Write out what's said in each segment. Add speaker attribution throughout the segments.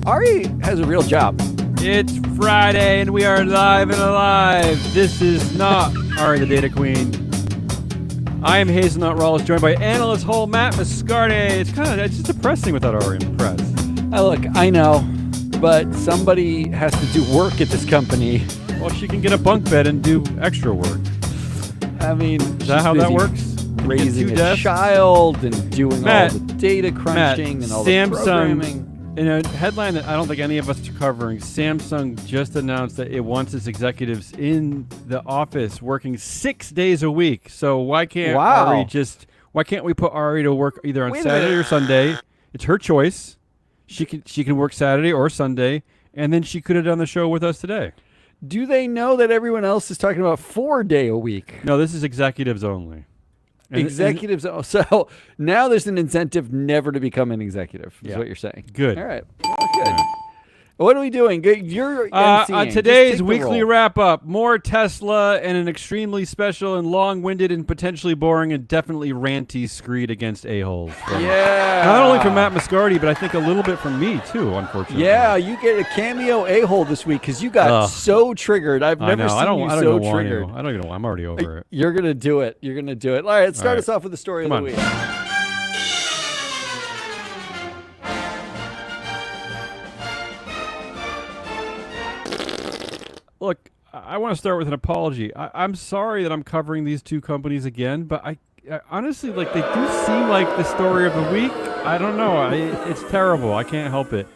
Speaker 1: Ari has a real job.
Speaker 2: It's Friday and we are live and alive. This is not Ari the Data Queen. I am Hazelnut Rawls, joined by analyst Hole Matt Mascardi. It's just depressing without Ari in the press.
Speaker 1: Look, I know, but somebody has to do work at this company.
Speaker 2: Well, she can get a bunk bed and do extra work.
Speaker 1: I mean,
Speaker 2: is that how that works?
Speaker 1: Raising a child and doing
Speaker 2: Matt,
Speaker 1: all the data crunching and all the programming.
Speaker 2: In a headline that I don't think any of us are covering, Samsung just announced that it wants its executives in the office working 6 days a week. So why can't why can't we put Ari to work either on Saturday or Sunday? It's her choice. She can work Saturday or Sunday, and then she could have done the show with us today.
Speaker 1: Do they know that everyone else is talking about 4 day a week?
Speaker 2: No, this is executives only.
Speaker 1: Executives. So now there's an incentive never to become an executive, is what you're saying.
Speaker 2: Good.
Speaker 1: All right. Good. What are we doing? You're
Speaker 2: on today's weekly wrap-up, more Tesla and an extremely special and long-winded and potentially boring and definitely ranty screed against a-holes.
Speaker 1: Yeah.
Speaker 2: Not only from Matt Mascardi, but I think a little bit from me, too, unfortunately.
Speaker 1: Yeah, you get a cameo a-hole this week because you got so triggered. I've never seen you so triggered.
Speaker 2: I don't even know. I'm already over it.
Speaker 1: You're going to do it. You're going to do it. All right, let's start us off with the story of the week.
Speaker 2: Look, I want to start with an apology. I'm sorry that I'm covering these two companies again, but I honestly, they do seem like the story of the week. I don't know. It's terrible. I can't help it.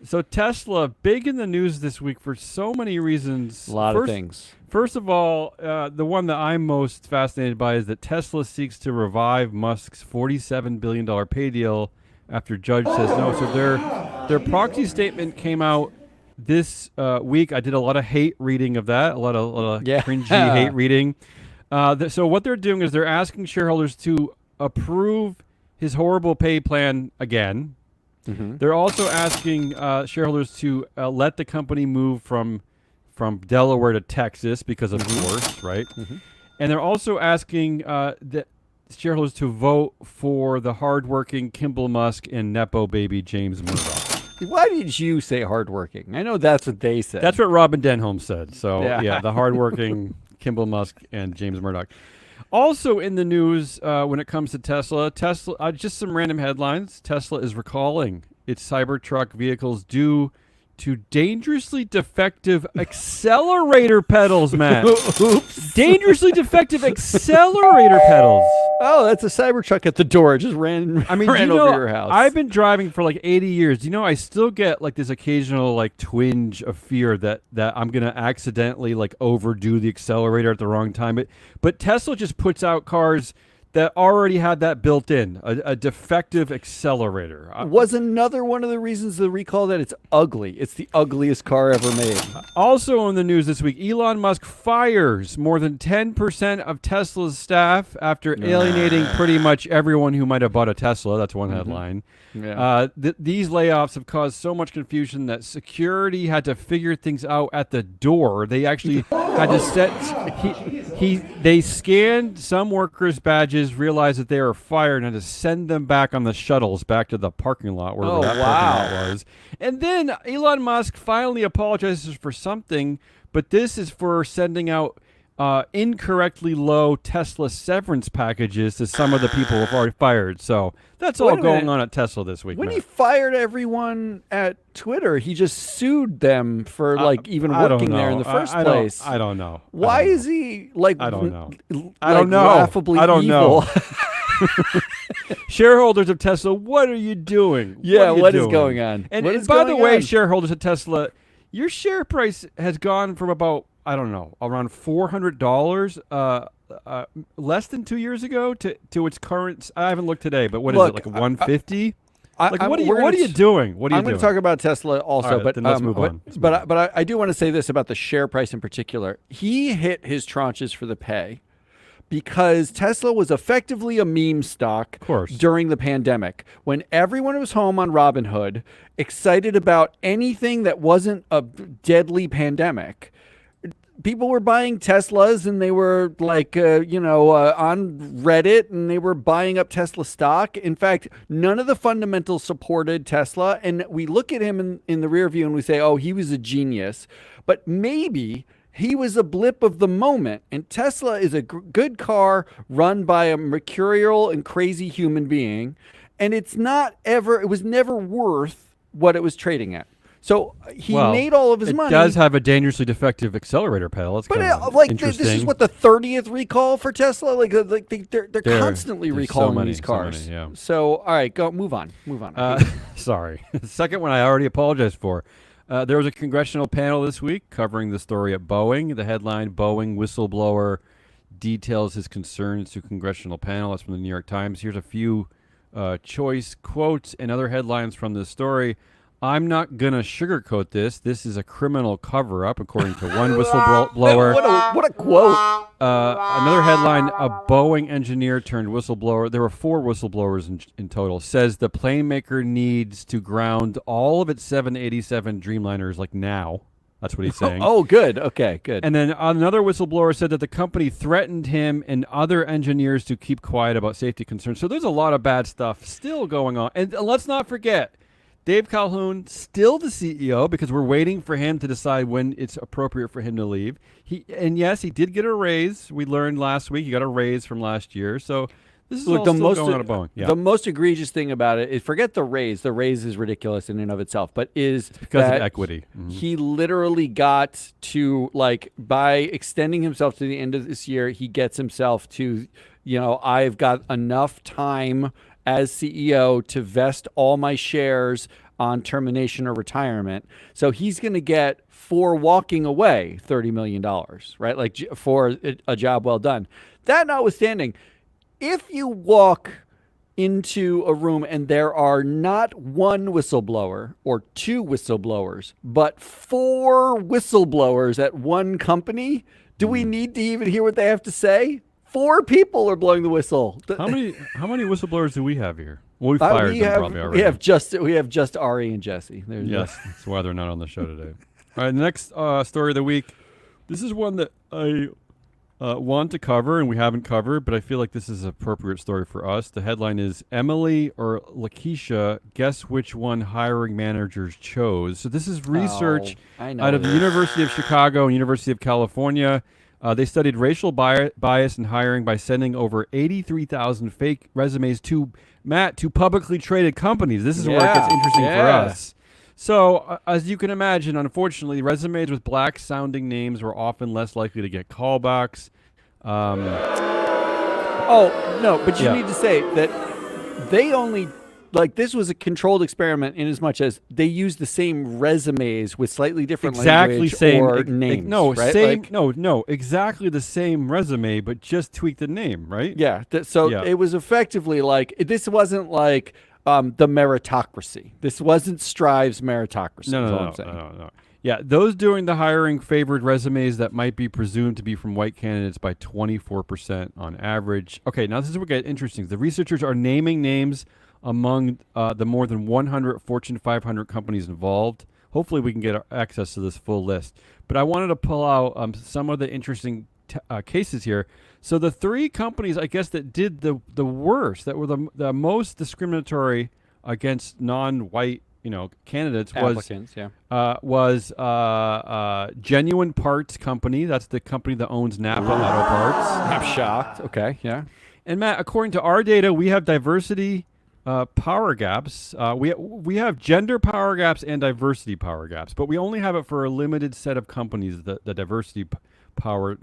Speaker 2: So Tesla, big in the news this week for so many reasons.
Speaker 1: A lot of things.
Speaker 2: First of all, the one that I'm most fascinated by is that Tesla seeks to revive Musk's $47 billion pay deal after Judge says no. So their proxy statement came out this week. I did a lot of hate reading of that, a lot of cringy hate reading. So what they're doing is they're asking shareholders to approve his horrible pay plan again. Mm-hmm. They're also asking shareholders to let the company move from Delaware to Texas because of course, right? Mm-hmm. And they're also asking the shareholders to vote for the hardworking Kimball Musk and Nepo baby James Murdoch.
Speaker 1: Why did you say hardworking? I know that's what they said.
Speaker 2: That's what Robin Denholm said. So, yeah the hardworking Kimball Musk and James Murdoch. Also in the news when it comes to Tesla, just some random headlines. Tesla is recalling its Cybertruck vehicles due to dangerously defective accelerator pedals, Matt. Oops. Dangerously defective accelerator pedals.
Speaker 1: Oh, that's a Cybertruck at the door. It just ran over your house.
Speaker 2: I've been driving for 80 years. Do you know I still get this occasional twinge of fear that I'm going to accidentally overdo the accelerator at the wrong time. But Tesla just puts out cars that already had that built in, a defective accelerator.
Speaker 1: Was another one of the reasons the recall that it's ugly. It's the ugliest car ever made.
Speaker 2: Also in the news this week, Elon Musk fires more than 10% of Tesla's staff after alienating pretty much everyone who might have bought a Tesla. That's one headline. Yeah. These layoffs have caused so much confusion that security had to figure things out at the door. They actually had to they scanned some workers' badges, realized that they were fired, and had to send them back on the shuttles back to the parking lot where parking lot was. And then Elon Musk finally apologizes for something, but this is for sending out incorrectly low Tesla severance packages to some of the people who've already fired. So that's all going on at Tesla this week.
Speaker 1: When he fired everyone at Twitter, he just sued them for even working there in the first place.
Speaker 2: I don't know.
Speaker 1: Why is he
Speaker 2: I don't know. I don't know.
Speaker 1: Laughably
Speaker 2: I don't
Speaker 1: evil?
Speaker 2: know. Shareholders of Tesla, what are you doing?
Speaker 1: Yeah, what is going on?
Speaker 2: And by the way, shareholders of Tesla, your share price has gone from about around $400 less than 2 years ago to its current. I haven't looked today, but what is it, 150? What are you doing?
Speaker 1: I'm going to talk about Tesla also,
Speaker 2: but then let's move on.
Speaker 1: But I do want to say this about the share price in particular. He hit his tranches for the pay because Tesla was effectively a meme stock during the pandemic when everyone was home on Robinhood, excited about anything that wasn't a deadly pandemic. people were buying Teslas and they were like, on Reddit and they were buying up Tesla stock. In fact, none of the fundamentals supported Tesla. And we look at him in the rear view and we say, oh, he was a genius. But maybe he was a blip of the moment. And Tesla is a good car run by a mercurial and crazy human being. And it was never worth what it was trading at. So he made all of his money.
Speaker 2: It does have a dangerously defective accelerator pedal. It's
Speaker 1: this is what the 30th recall for Tesla. They're constantly recalling these cars. So all right, move on.
Speaker 2: Sorry. The second one I already apologized for. There was a congressional panel this week covering the story at Boeing. The headline: Boeing whistleblower details his concerns to congressional panel. That's from the New York Times. Here's a few choice quotes and other headlines from this story. I'm not going to sugarcoat this. This is a criminal cover-up, according to one whistleblower.
Speaker 1: What a quote.
Speaker 2: Another headline, a Boeing engineer turned whistleblower. There were 4 whistleblowers in total. Says the plane maker needs to ground all of its 787 Dreamliners now. That's what he's saying.
Speaker 1: Oh, good. Okay, good.
Speaker 2: And then another whistleblower said that the company threatened him and other engineers to keep quiet about safety concerns. So there's a lot of bad stuff still going on. And let's not forget, Dave Calhoun, still the CEO, because we're waiting for him to decide when it's appropriate for him to leave. Yes, he did get a raise. We learned last week he got a raise from last year. So this is all still going on at Boeing. Yeah.
Speaker 1: The most egregious thing about it is, forget the raise. The raise is ridiculous in and of itself, but it's
Speaker 2: because of equity.
Speaker 1: Mm-hmm. He literally got to, by extending himself to the end of this year, he gets himself to, I've got enough time as CEO to vest all my shares on termination or retirement. So he's going to get, for walking away, $30 million, right? For a job well done. That notwithstanding, if you walk into a room and there are not one whistleblower or 2 whistleblowers, but 4 whistleblowers at one company, do we need to even hear what they have to say? 4 people are blowing the whistle.
Speaker 2: How many whistleblowers do we have here? Well, we fired them probably already.
Speaker 1: We have just Ari and Jesse.
Speaker 2: Yes, that's why they're not on the show today. All right, the next story of the week. This is one that I want to cover and we haven't covered, but I feel like this is an appropriate story for us. The headline is Emily or Lakeisha, guess which one hiring managers chose. So this is research out of the University of Chicago and University of California. They studied racial bias in hiring by sending over 83,000 fake resumes to publicly traded companies. This is where it gets interesting for us. So, as you can imagine, unfortunately, resumes with black-sounding names were often less likely to get callbacks.
Speaker 1: But you need to say that they only... this was a controlled experiment in as much as they used the same resumes with slightly different language or names.
Speaker 2: Exactly the same resume, but just tweak the name, right?
Speaker 1: Yeah. It was effectively this wasn't the meritocracy. This wasn't Strive's meritocracy.
Speaker 2: No. Yeah, those doing the hiring favored resumes that might be presumed to be from white candidates by 24% on average. Okay, now this is where it gets interesting. The researchers are naming names among the more than 100 Fortune 500 companies involved. Hopefully we can get access to this full list. But I wanted to pull out some of the interesting cases here. So the 3 companies, I guess, that did the worst, that were the most discriminatory against non-white candidates was Genuine Parts Company. That's the company that owns Napa Auto Parts.
Speaker 1: I'm shocked. Okay, yeah.
Speaker 2: And Matt, according to our data, we have diversity power gaps. We have gender power gaps and diversity power gaps, but we only have it for a limited set of companies, the diversity power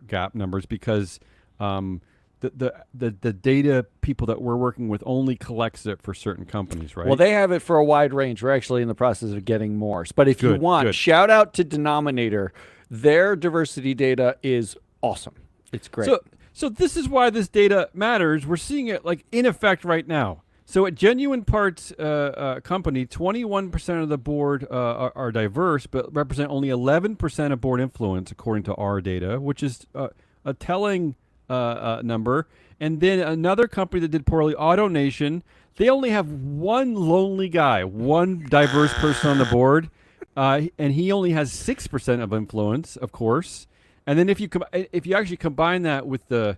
Speaker 2: gap numbers, because the data people that we're working with only collects it for certain companies, right?
Speaker 1: Well, they have it for a wide range. We're actually in the process of getting more. But if you want, shout out to Denominator. Their diversity data is awesome. It's great.
Speaker 2: So this is why this data matters. We're seeing it in effect right now. So at Genuine Parts Company, 21% of the board are diverse, but represent only 11% of board influence, according to our data, which is a telling number. And then another company that did poorly, AutoNation, they only have one lonely guy, one diverse person on the board, and he only has 6% of influence, of course. And then if you actually combine that with the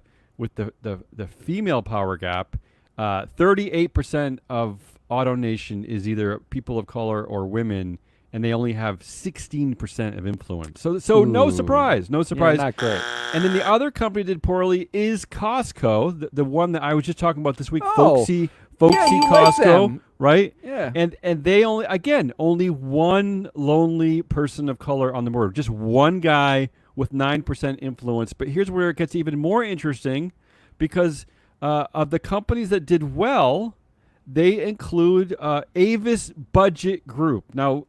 Speaker 2: female power gap, 38% of AutoNation is either people of color or women, and they only have 16% of influence. So no surprise.
Speaker 1: Yeah, not great.
Speaker 2: And then the other company that did poorly is Costco, the one that I was just talking about this week,
Speaker 1: Oh.
Speaker 2: Folksy
Speaker 1: Yeah, you like
Speaker 2: Costco,
Speaker 1: them.
Speaker 2: right?
Speaker 1: Yeah.
Speaker 2: And they only one lonely person of color on the board, just one guy with 9% influence. But here's where it gets even more interesting, because of the companies that did well, they include Avis Budget Group. Now,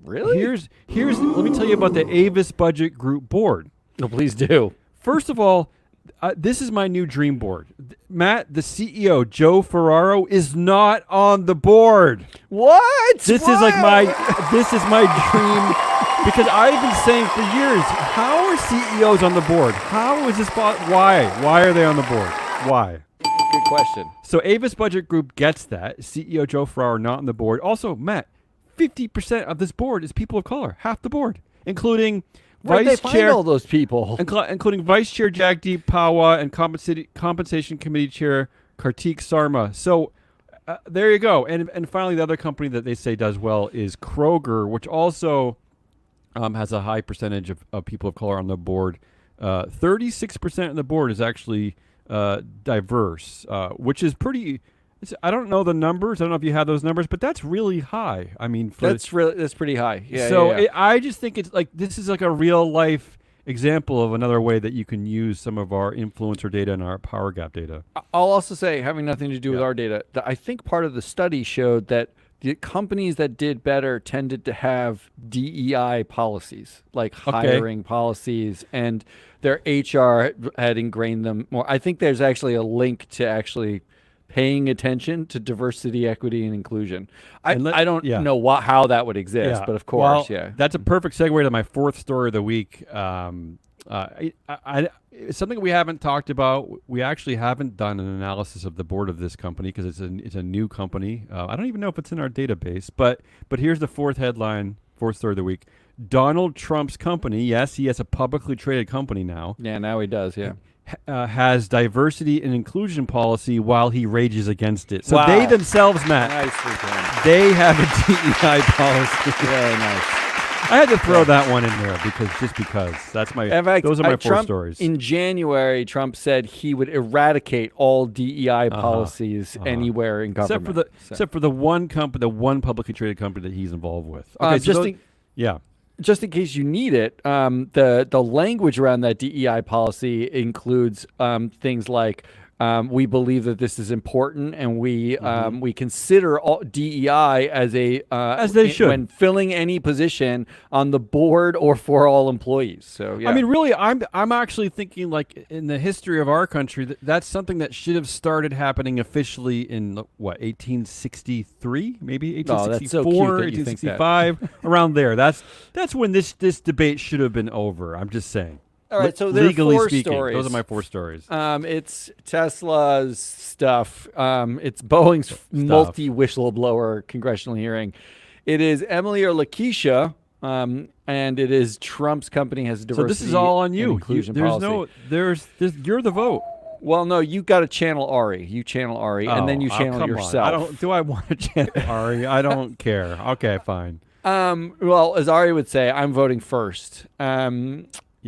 Speaker 1: Really?
Speaker 2: here's let me tell you about the Avis Budget Group board.
Speaker 1: No, please do.
Speaker 2: First of all, this is my new dream board. Matt, the CEO, Joe Ferraro, is not on the board.
Speaker 1: What?
Speaker 2: This is my dream, because I've been saying for years, how are CEOs on the board? How is this why? Why are they on the board? Why?
Speaker 1: Good question.
Speaker 2: So Avis Budget Group gets that. CEO Joe Ferraro not on the board. Also, Matt, 50% of this board is people of color, half the board, including
Speaker 1: Where'd they
Speaker 2: Vice
Speaker 1: find
Speaker 2: Chair,
Speaker 1: all those people?
Speaker 2: including Vice Chair Jagdeep Pahwa and Compensation Committee Chair Kartik Sarma. So there you go. And finally, the other company that they say does well is Kroger, which also has a high percentage of people of color on the board. 36% of the board is actually diverse, which is pretty. I don't know the numbers. I don't know if you have those numbers, but that's really high. I mean,
Speaker 1: That's pretty high. Yeah.
Speaker 2: so
Speaker 1: yeah.
Speaker 2: I just think it's like this is like a real life example of another way that you can use some of our influencer data and our power gap data.
Speaker 1: I'll also say, having nothing to do with
Speaker 2: Yeah.
Speaker 1: our data, that I think part of the study showed that the companies that did better tended to have DEI policies, like hiring policies, and their HR had ingrained them more. I think there's actually a link to actually paying attention to diversity, equity, and inclusion. I don't know how that would exist, but of course,
Speaker 2: That's a perfect segue to my fourth story of the week. It's something we haven't talked about. We actually haven't done an analysis of the board of this company because it's a new company. I don't even know if it's in our database. But here's the fourth story of the week. Donald Trump's company, yes, he has a publicly traded company now.
Speaker 1: Yeah, now he does, yeah.
Speaker 2: Has diversity and inclusion policy while he rages against it. So
Speaker 1: Wow.
Speaker 2: they themselves, Matt,
Speaker 1: Nicely done.
Speaker 2: they have a DEI policy.
Speaker 1: Very nice.
Speaker 2: I had to throw that one in there because that's my.
Speaker 1: In fact,
Speaker 2: those are my four
Speaker 1: Trump,
Speaker 2: stories.
Speaker 1: In January, Trump said he would eradicate all DEI policies anywhere in government.
Speaker 2: Except for the one company, the one publicly traded company that he's involved with.
Speaker 1: Just in case you need it, the language around that DEI policy includes things like we believe that this is important, and we consider all DEI as
Speaker 2: they should
Speaker 1: when filling any position on the board or for all employees. So yeah.
Speaker 2: I mean, really, I'm actually thinking like in the history of our country that's something that should have started happening officially in 1863, maybe 1864,
Speaker 1: that's so cute that you think that.
Speaker 2: 1865, around there. That's when this debate should have been over. I'm just saying.
Speaker 1: All right, so there are
Speaker 2: legally
Speaker 1: four
Speaker 2: speaking,
Speaker 1: stories.
Speaker 2: those are my four stories.
Speaker 1: It's Tesla's stuff. It's Boeing's multi-whistleblower congressional hearing. It is Emily or Lakeisha, and it is Trump's company has diversity.
Speaker 2: So this is all on you.
Speaker 1: Inclusion
Speaker 2: There's
Speaker 1: policy.
Speaker 2: you're the vote.
Speaker 1: Well, no, you got to channel Ari. You channel Ari, and then you channel
Speaker 2: come
Speaker 1: yourself.
Speaker 2: On. Do I want to channel Ari? I don't care. Okay, fine.
Speaker 1: Well, as Ari would say, I'm voting first.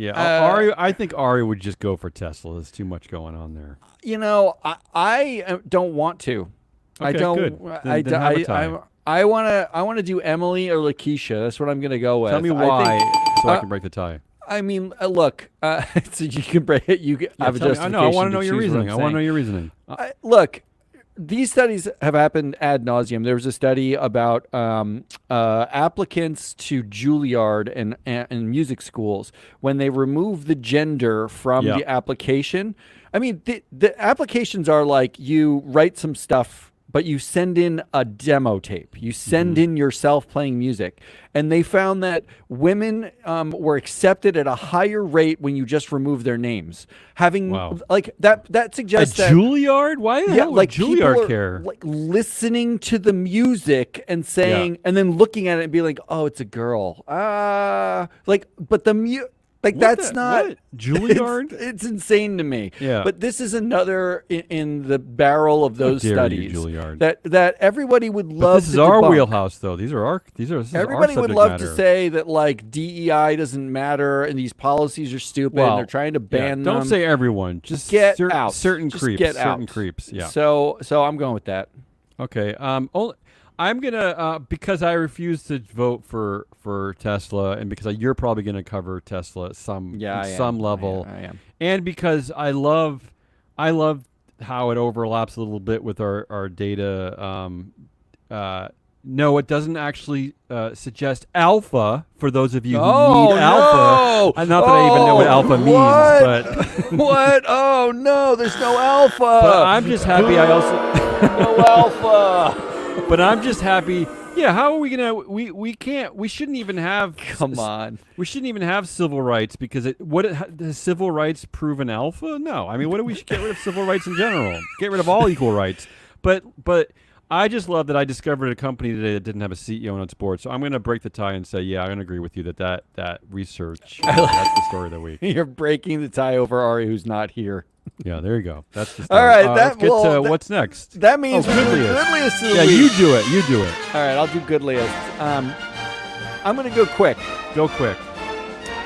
Speaker 2: Yeah, Ari. I think Ari would just go for Tesla. There's too much going on there.
Speaker 1: You know, I don't want to.
Speaker 2: Okay,
Speaker 1: I don't.
Speaker 2: Good. Then have a tie.
Speaker 1: I want to do Emily or Lakeisha. That's what I'm going to go with.
Speaker 2: Tell me why, so I can break the tie.
Speaker 1: I mean, look, so you can break it. You have a justification.
Speaker 2: I want to know your
Speaker 1: choose what
Speaker 2: reasoning.
Speaker 1: I'm
Speaker 2: I want to know
Speaker 1: saying.
Speaker 2: your reasoning.
Speaker 1: Look, these studies have happened ad nauseum. There was a study about applicants to Juilliard and music schools when they remove the gender from the application. I mean, the applications are like you write some stuff, but you send in a demo tape. You send in yourself playing music. And they found that women were accepted at a higher rate when you just remove their names. Having like that suggests that
Speaker 2: Juilliard? Why the hell would Juilliard care?
Speaker 1: Like listening to the music and saying, and then looking at it and being like, "Oh, it's a girl." But Like that's not
Speaker 2: what? Juilliard.
Speaker 1: It's insane to me.
Speaker 2: Yeah.
Speaker 1: But this is another in the barrel of those
Speaker 2: dare
Speaker 1: studies
Speaker 2: you, Juilliard.
Speaker 1: that everybody would
Speaker 2: But
Speaker 1: love.
Speaker 2: this is
Speaker 1: to
Speaker 2: our
Speaker 1: debunk.
Speaker 2: wheelhouse, though. This is
Speaker 1: Everybody
Speaker 2: our
Speaker 1: would
Speaker 2: subject
Speaker 1: love
Speaker 2: matter.
Speaker 1: to say that like DEI doesn't matter and these policies are stupid
Speaker 2: Well,
Speaker 1: and they're trying to ban
Speaker 2: Don't
Speaker 1: them.
Speaker 2: say everyone. Just
Speaker 1: Get out.
Speaker 2: Certain
Speaker 1: Just
Speaker 2: creeps.
Speaker 1: get
Speaker 2: certain
Speaker 1: out.
Speaker 2: creeps. Yeah.
Speaker 1: So I'm going with that.
Speaker 2: Okay. I'm gonna because I refuse to vote for Tesla, and because you're probably gonna cover Tesla at some level,
Speaker 1: I am.
Speaker 2: and because I love how it overlaps a little bit with our data. No, it doesn't actually suggest alpha for those of you who need alpha.
Speaker 1: No.
Speaker 2: Not that I even know what alpha means, but
Speaker 1: What? Oh no, there's no alpha.
Speaker 2: but I'm just happy. I also.
Speaker 1: No alpha.
Speaker 2: But I'm just happy. Yeah, how are we gonna? We shouldn't even have.
Speaker 1: Come on.
Speaker 2: We shouldn't even have civil rights because has civil rights proven alpha? No. I mean, what do we should get rid of civil rights in general? Get rid of all equal rights. But I just love that I discovered a company today that didn't have a CEO on its board. So I'm going to break the tie and say, yeah, I'm going to agree with you that research. That's the story of the week.
Speaker 1: You're breaking the tie over Ari, who's not here.
Speaker 2: Yeah, there you go. That's the story.
Speaker 1: All right,
Speaker 2: let's get to what's next.
Speaker 1: That means
Speaker 2: Oh,
Speaker 1: we're doing
Speaker 2: Goodliest.
Speaker 1: Goodliest of the
Speaker 2: Yeah,
Speaker 1: week.
Speaker 2: you do it. You do it.
Speaker 1: All right, I'll do Goodliest. I'm going to go quick.
Speaker 2: Go quick.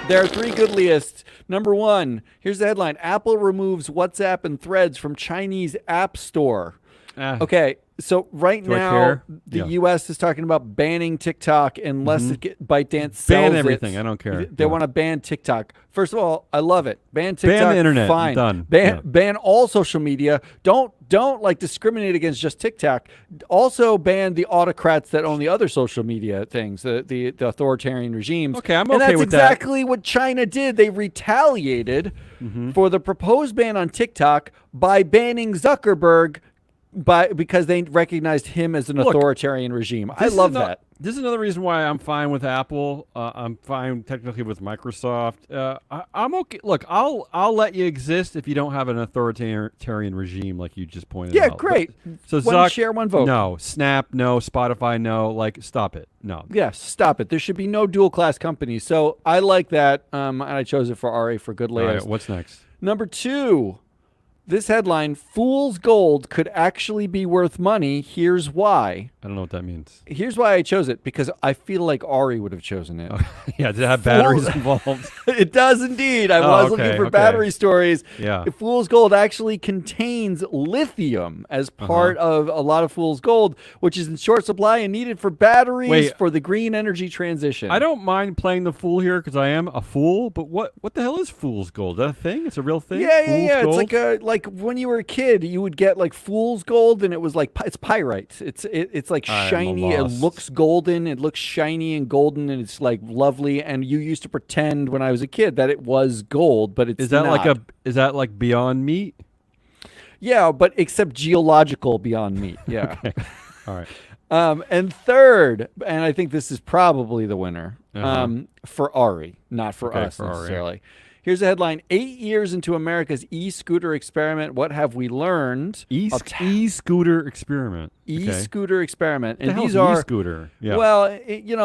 Speaker 1: There are 3 Goodliest. Number 1, here's the headline. Apple removes WhatsApp and Threads from Chinese App Store. Okay, so right
Speaker 2: Do I
Speaker 1: now
Speaker 2: care?
Speaker 1: the
Speaker 2: Yeah.
Speaker 1: U.S. is talking about banning TikTok unless ByteDance sells
Speaker 2: Ban
Speaker 1: it.
Speaker 2: everything. I don't care.
Speaker 1: They
Speaker 2: Yeah.
Speaker 1: want to ban TikTok. First of all, I love it. Ban TikTok.
Speaker 2: Ban the internet.
Speaker 1: Fine.
Speaker 2: Done.
Speaker 1: Ban
Speaker 2: Yeah.
Speaker 1: ban all social media. Don't like discriminate against just TikTok. Also ban the autocrats that own the other social media things, the authoritarian regimes.
Speaker 2: Okay, I'm
Speaker 1: and
Speaker 2: okay
Speaker 1: that's
Speaker 2: with that.
Speaker 1: exactly what China did. They retaliated for the proposed ban on TikTok by banning Zuckerberg because they recognized him as an
Speaker 2: Look,
Speaker 1: authoritarian regime. I
Speaker 2: This is
Speaker 1: love
Speaker 2: ano-
Speaker 1: that.
Speaker 2: This is another reason why I'm fine with Apple. I'm fine technically with Microsoft. I'm okay. Look, I'll let you exist if you don't have an authoritarian regime like you just pointed
Speaker 1: Yeah,
Speaker 2: out.
Speaker 1: great.
Speaker 2: So
Speaker 1: One
Speaker 2: Zuck,
Speaker 1: share, one vote.
Speaker 2: No, Snap, no, Spotify, no. Like, stop it. No.
Speaker 1: Yes, stop it. There should be no dual class companies. So I like that. And I chose it for Ari for good
Speaker 2: All
Speaker 1: layers.
Speaker 2: right, what's next?
Speaker 1: Number 2, this headline: Fool's gold could actually be worth money. Here's why.
Speaker 2: I don't know what that means.
Speaker 1: Here's why I chose it, because I feel like Ari would have chosen it.
Speaker 2: Yeah, did it have batteries involved?
Speaker 1: It does indeed. I
Speaker 2: Oh,
Speaker 1: was
Speaker 2: okay,
Speaker 1: looking for
Speaker 2: okay.
Speaker 1: battery stories.
Speaker 2: Yeah.
Speaker 1: Fool's gold actually contains lithium as part of a lot of fool's gold, which is in short supply and needed for batteries
Speaker 2: Wait.
Speaker 1: for the green energy transition.
Speaker 2: I don't mind playing the fool here because I am a fool. But what the hell is fool's gold? Is that a thing? It's a real thing.
Speaker 1: Yeah.
Speaker 2: Fool's
Speaker 1: It's
Speaker 2: gold?
Speaker 1: like when you were a kid, you would get like fool's gold, and it was like it's pyrite. It's like
Speaker 2: I'm
Speaker 1: shiny. It
Speaker 2: lost.
Speaker 1: looks golden. It looks shiny and golden, and it's like lovely. And you used to pretend when I was a kid that it was gold, but it's
Speaker 2: Is that
Speaker 1: not.
Speaker 2: is that like Beyond Meat?
Speaker 1: Yeah, but except geological beyond meat. Yeah.
Speaker 2: All right.
Speaker 1: And third, and I think this is probably the winner
Speaker 2: Uh-huh.
Speaker 1: for Ari, not for
Speaker 2: Okay,
Speaker 1: us
Speaker 2: for Ari.
Speaker 1: necessarily. Here's a headline: 8 years into America's e-scooter experiment, what have we learned?
Speaker 2: E-scooter experiment. Okay.
Speaker 1: E-scooter experiment,
Speaker 2: What the
Speaker 1: and
Speaker 2: hell
Speaker 1: these
Speaker 2: is an
Speaker 1: are
Speaker 2: e-scooter. Yeah.
Speaker 1: well,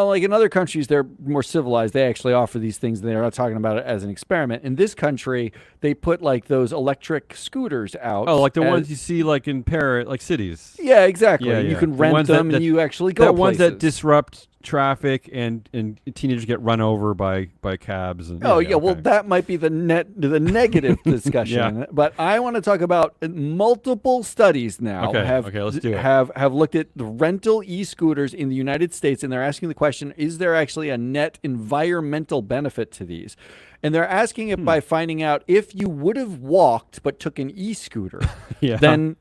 Speaker 1: like in other countries, they're more civilized. They actually offer these things. They're not talking about it as an experiment. In this country, they put like those electric scooters out.
Speaker 2: oh, like the
Speaker 1: as-
Speaker 2: ones you see like in Paris, like cities.
Speaker 1: Yeah, exactly.
Speaker 2: Yeah,
Speaker 1: You
Speaker 2: yeah.
Speaker 1: can
Speaker 2: The
Speaker 1: rent
Speaker 2: ones
Speaker 1: them,
Speaker 2: that-
Speaker 1: and you actually go
Speaker 2: That ones that
Speaker 1: places.
Speaker 2: disrupt traffic and teenagers get run over by cabs. And,
Speaker 1: Oh yeah, well
Speaker 2: okay.
Speaker 1: that might be the negative discussion.
Speaker 2: Yeah.
Speaker 1: But I want to talk about multiple studies now
Speaker 2: Okay, let's do it.
Speaker 1: have looked at the rental e-scooters in the United States, and they're asking the question: is there actually a net environmental benefit to these? And they're asking it by finding out if you would have walked but took an e-scooter,
Speaker 2: Yeah.
Speaker 1: then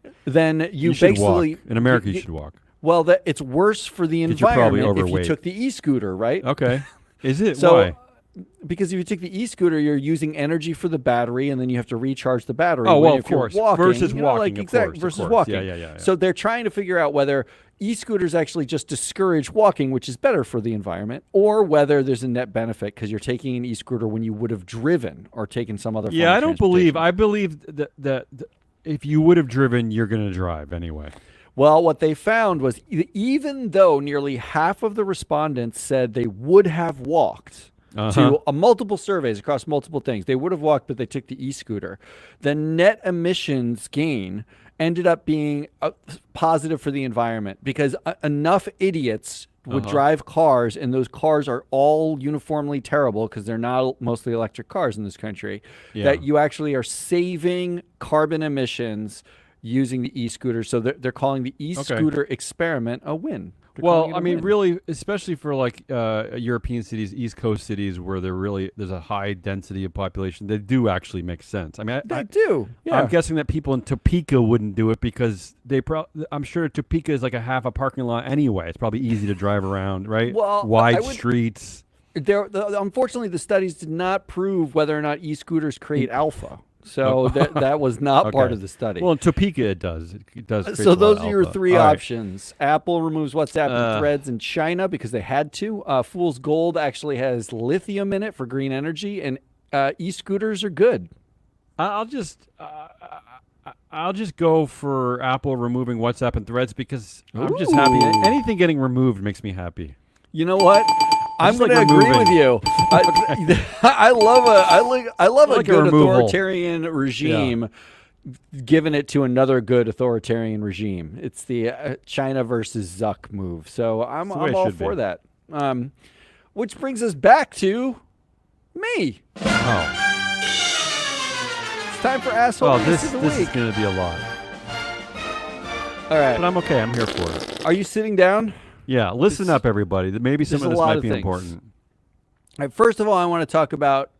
Speaker 1: you,
Speaker 2: should
Speaker 1: basically
Speaker 2: walk. In America, you should walk.
Speaker 1: Well, it's worse for the
Speaker 2: 'Cause you're probably
Speaker 1: environment if you
Speaker 2: overweight.
Speaker 1: took the e-scooter, right?
Speaker 2: Okay. Is it?
Speaker 1: So,
Speaker 2: Why?
Speaker 1: because if you take the e-scooter, you're using energy for the battery, and then you have to recharge the battery.
Speaker 2: Oh,
Speaker 1: when
Speaker 2: well,
Speaker 1: if
Speaker 2: of
Speaker 1: you're
Speaker 2: course.
Speaker 1: walking,
Speaker 2: Versus
Speaker 1: you know,
Speaker 2: walking,
Speaker 1: like,
Speaker 2: of
Speaker 1: exact-
Speaker 2: course, of
Speaker 1: versus
Speaker 2: course.
Speaker 1: walking.
Speaker 2: Yeah.
Speaker 1: So they're trying to figure out whether e-scooters actually just discourage walking, which is better for the environment, or whether there's a net benefit because you're taking an e-scooter when you would have driven or taken some other.
Speaker 2: Yeah,
Speaker 1: form
Speaker 2: I
Speaker 1: of
Speaker 2: don't believe.
Speaker 1: transportation.
Speaker 2: I believe that if you would have driven, you're going to drive anyway.
Speaker 1: Well, what they found was even though nearly half of the respondents said they would have walked, to multiple surveys across multiple things. They would have walked, but they took the e-scooter. The net emissions gain ended up being positive for the environment because enough idiots would drive cars, and those cars are all uniformly terrible because they're not mostly electric cars in this country, that you actually are saving carbon emissions using the e-scooter. So they're calling the e-scooter experiment a win.
Speaker 2: Well, I mean, really, especially for like European cities, East Coast cities, where there's a high density of population, they do actually make sense. I mean,
Speaker 1: they do. Yeah.
Speaker 2: I'm guessing that people in Topeka wouldn't do it because I'm sure Topeka is like a half a parking lot anyway. It's probably easy to drive around, right?
Speaker 1: Well,
Speaker 2: wide streets.
Speaker 1: Unfortunately, the studies did not prove whether or not e-scooters create alpha. So that was not part of the study.
Speaker 2: Well, in Topeka it does. It does.
Speaker 1: So those are your three options. Apple removes WhatsApp and Threads in China because they had to. Fool's Gold actually has lithium in it for green energy, and e-scooters are good.
Speaker 2: I'll just go for Apple removing WhatsApp and Threads because I'm just happy. Anything getting removed makes me happy.
Speaker 1: You know what? I'm going to agree with you. I love a good authoritarian regime giving it to another good authoritarian regime. It's the China versus Zuck move. So I'm all for that. Which brings us back to me.
Speaker 2: Oh.
Speaker 1: It's time for asshole.
Speaker 2: Well, this is going to be a lot.
Speaker 1: All right.
Speaker 2: But I'm okay. I'm here for it.
Speaker 1: Are you sitting down?
Speaker 2: Yeah, listen up, everybody. Maybe some of this might be important.
Speaker 1: Right, first of all, I want to talk about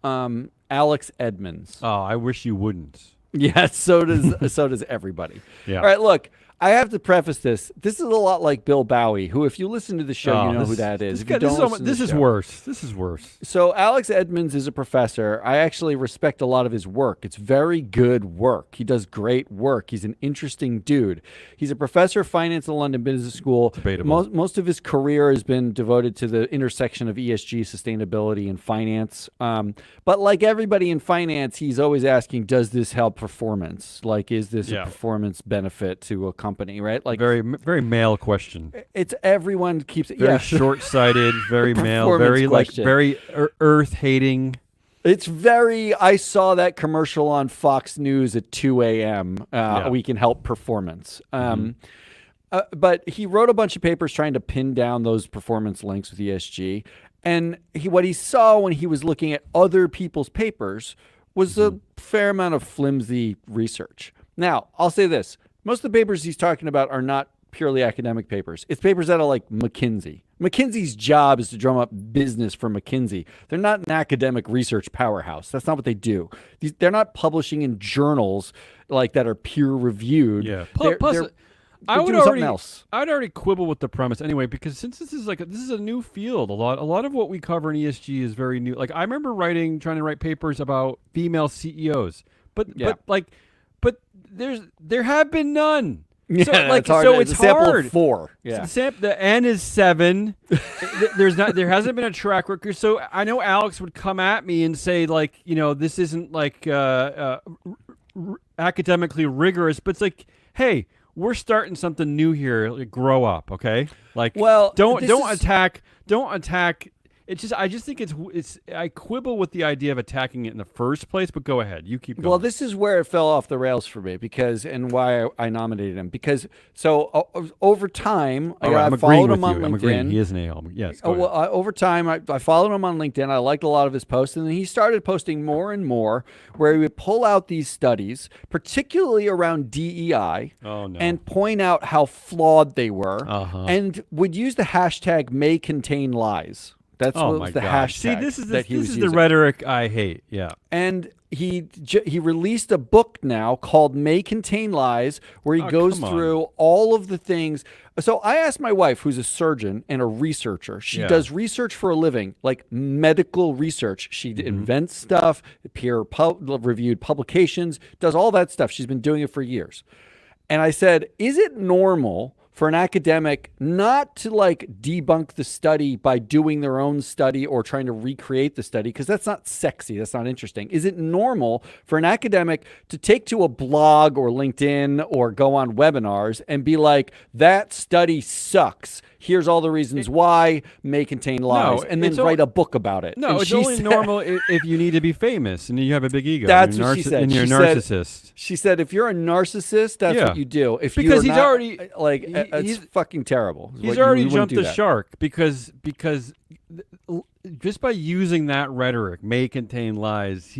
Speaker 1: Alex Edmonds.
Speaker 2: Oh, I wish you wouldn't.
Speaker 1: Yeah, so does everybody.
Speaker 2: Yeah.
Speaker 1: All right, look, I have to preface this. This is a lot like Bill Bowie, who, if you listen to the show, you know who that is.
Speaker 2: This is worse. This is worse.
Speaker 1: So Alex Edmonds is a professor. I actually respect a lot of his work. It's very good work. He does great work. He's an interesting dude. He's a professor of finance at the London Business School.
Speaker 2: Debatable.
Speaker 1: Most of his career has been devoted to the intersection of ESG, sustainability, and finance. But like everybody in finance, he's always asking, does this help performance? Like, is this a performance benefit to a company, right? Like,
Speaker 2: very male question.
Speaker 1: It's everyone keeps it.
Speaker 2: Very short-sighted, very male, very
Speaker 1: question.
Speaker 2: Very earth-hating.
Speaker 1: It's very, I saw that commercial on Fox News at 2 a.m. We can help performance. But he wrote a bunch of papers trying to pin down those performance links with ESG. And what he saw when he was looking at other people's papers was a fair amount of flimsy research. Now, I'll say this. Most of the papers he's talking about are not purely academic papers. It's papers that are like McKinsey. McKinsey's job is to drum up business for McKinsey. They're not an academic research powerhouse. That's not what they do. They're not publishing in journals like that are peer reviewed.
Speaker 2: Yeah.
Speaker 1: They're
Speaker 2: I would
Speaker 1: doing something else.
Speaker 2: already quibble with the premise anyway, because since this is a new field, a lot of what we cover in ESG is very new. Like I remember trying to write papers about female CEOs, but there have been none.
Speaker 1: Yeah,
Speaker 2: so
Speaker 1: it's hard.
Speaker 2: So it's
Speaker 1: a sample
Speaker 2: hard.
Speaker 1: Of 4. Yeah.
Speaker 2: The N is 7. There hasn't been a track record. So I know Alex would come at me and say this isn't like academically rigorous, but it's like, hey, we're starting something new here. Like, grow up, okay? Like, don't attack. It's just I think it's I quibble with the idea of attacking it in the first place. But go ahead, you keep going.
Speaker 1: Well, this is where it fell off the rails for me and why I nominated him over time I followed him on LinkedIn.
Speaker 2: I'm agreeing. He is an a-hole. Yes.
Speaker 1: Over time, I followed him on LinkedIn. I liked a lot of his posts, and then he started posting more and more, where he would pull out these studies, particularly around DEI, and point out how flawed they were, and would use the hashtag may contain lies. That's what was the hashtag.
Speaker 2: See, this is the rhetoric I hate. Yeah.
Speaker 1: And he released a book now called May Contain Lies, where he goes through all of the things. So I asked my wife, who's a surgeon and a researcher. She does research for a living, like medical research. She invents stuff, peer-reviewed publications, does all that stuff. She's been doing it for years. And I said, is it normal for an academic not to debunk the study by doing their own study or trying to recreate the study? Because that's not sexy. That's not interesting. Is it normal for an academic to take to a blog or LinkedIn or go on webinars and be like, that study sucks. here's all the reasons why may contain lies, and then write a book about it.
Speaker 2: No,
Speaker 1: and
Speaker 2: it's only normal if you need to be famous and you have a big ego.
Speaker 1: That's what she said.
Speaker 2: And you're a narcissist.
Speaker 1: She said, if you're a narcissist, that's what you do. If
Speaker 2: because
Speaker 1: he's
Speaker 2: not, already
Speaker 1: it's fucking terrible.
Speaker 2: He's already jumped the shark because just by using that rhetoric, may contain lies.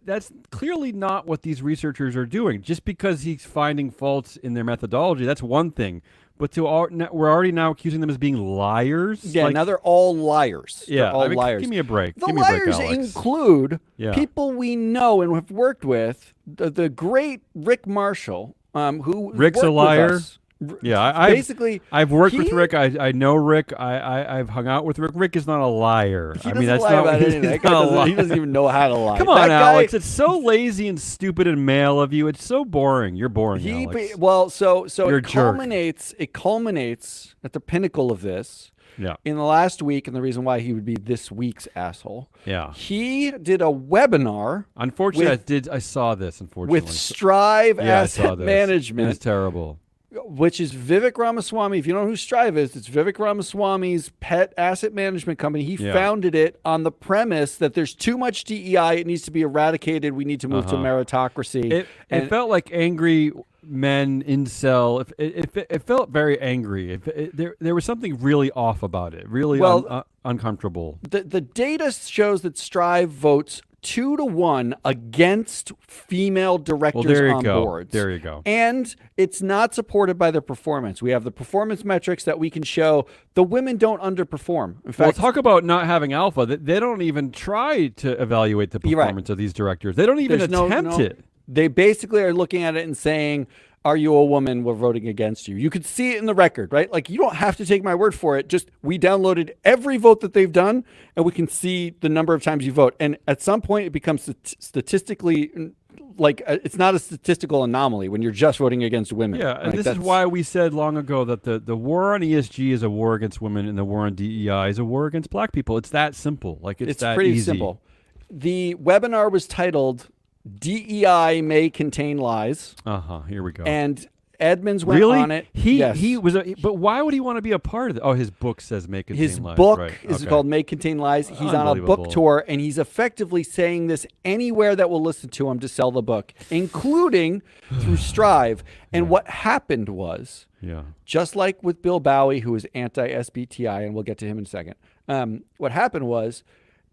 Speaker 2: That's clearly not what these researchers are doing. Just because he's finding faults in their methodology, that's one thing. But we're already now accusing them as being liars.
Speaker 1: Yeah, now they're all liars.
Speaker 2: Yeah,
Speaker 1: they're all liars.
Speaker 2: Give me a break.
Speaker 1: The
Speaker 2: give me
Speaker 1: liars
Speaker 2: a break, Alex.
Speaker 1: include people we know and have worked with. The great Rick Marshall, who
Speaker 2: Rick's
Speaker 1: worked
Speaker 2: a liar.
Speaker 1: With us.
Speaker 2: Yeah,
Speaker 1: I've
Speaker 2: worked with Rick. I know Rick. I've hung out with Rick. Rick is not a liar.
Speaker 1: He doesn't even know how to lie.
Speaker 2: Come on, Alex. It's so lazy and stupid and male of you. It's so boring. You're boring, Alex.
Speaker 1: So
Speaker 2: You're
Speaker 1: it culminates. It culminates at the pinnacle of this.
Speaker 2: Yeah.
Speaker 1: In the last week, and the reason why he would be this week's asshole.
Speaker 2: Yeah.
Speaker 1: He did a webinar.
Speaker 2: Unfortunately, I saw this. Unfortunately,
Speaker 1: with Strive Asset Management.
Speaker 2: It's terrible.
Speaker 1: Which is Vivek Ramaswamy. If you don't know who Strive is, it's Vivek Ramaswamy's pet asset management company. He founded it on the premise that there's too much DEI. It needs to be eradicated. We need to move to meritocracy.
Speaker 2: It felt like angry men incel. It felt very angry. There was something really off about it. Really uncomfortable.
Speaker 1: The data shows that Strive votes 2-1 against female directors on boards.
Speaker 2: There you go.
Speaker 1: And it's not supported by their performance. We have the performance metrics that we can show. The women don't underperform. In fact,
Speaker 2: talk about not having alpha. They don't even try to evaluate the performance of these directors. They don't even attempt it.
Speaker 1: They basically are looking at it and saying, are you a woman? We're voting against you. You could see it in the record, right? Like, you don't have to take my word for it. Just, we downloaded every vote that they've done, and we can see the number of times you vote. And at some point, it becomes statistically, it's not a statistical anomaly when you're just voting against women.
Speaker 2: Yeah, and this is why we said long ago that the war on ESG is a war against women, and the war on DEI is a war against black people. It's that simple. It's that
Speaker 1: pretty
Speaker 2: easy.
Speaker 1: simple. The webinar was titled DEI May Contain Lies.
Speaker 2: Here we go.
Speaker 1: And Edmonds went on it.
Speaker 2: He was, but why would he want to be a part of it? Oh, his book says May Contain Lies.
Speaker 1: His book is called May Contain Lies. He's on a book tour, and he's effectively saying this anywhere that will listen to him to sell the book, including through Strive. And what happened was, just like with Bill Bowie, who is anti-SBTI, and we'll get to him in a second. What happened was,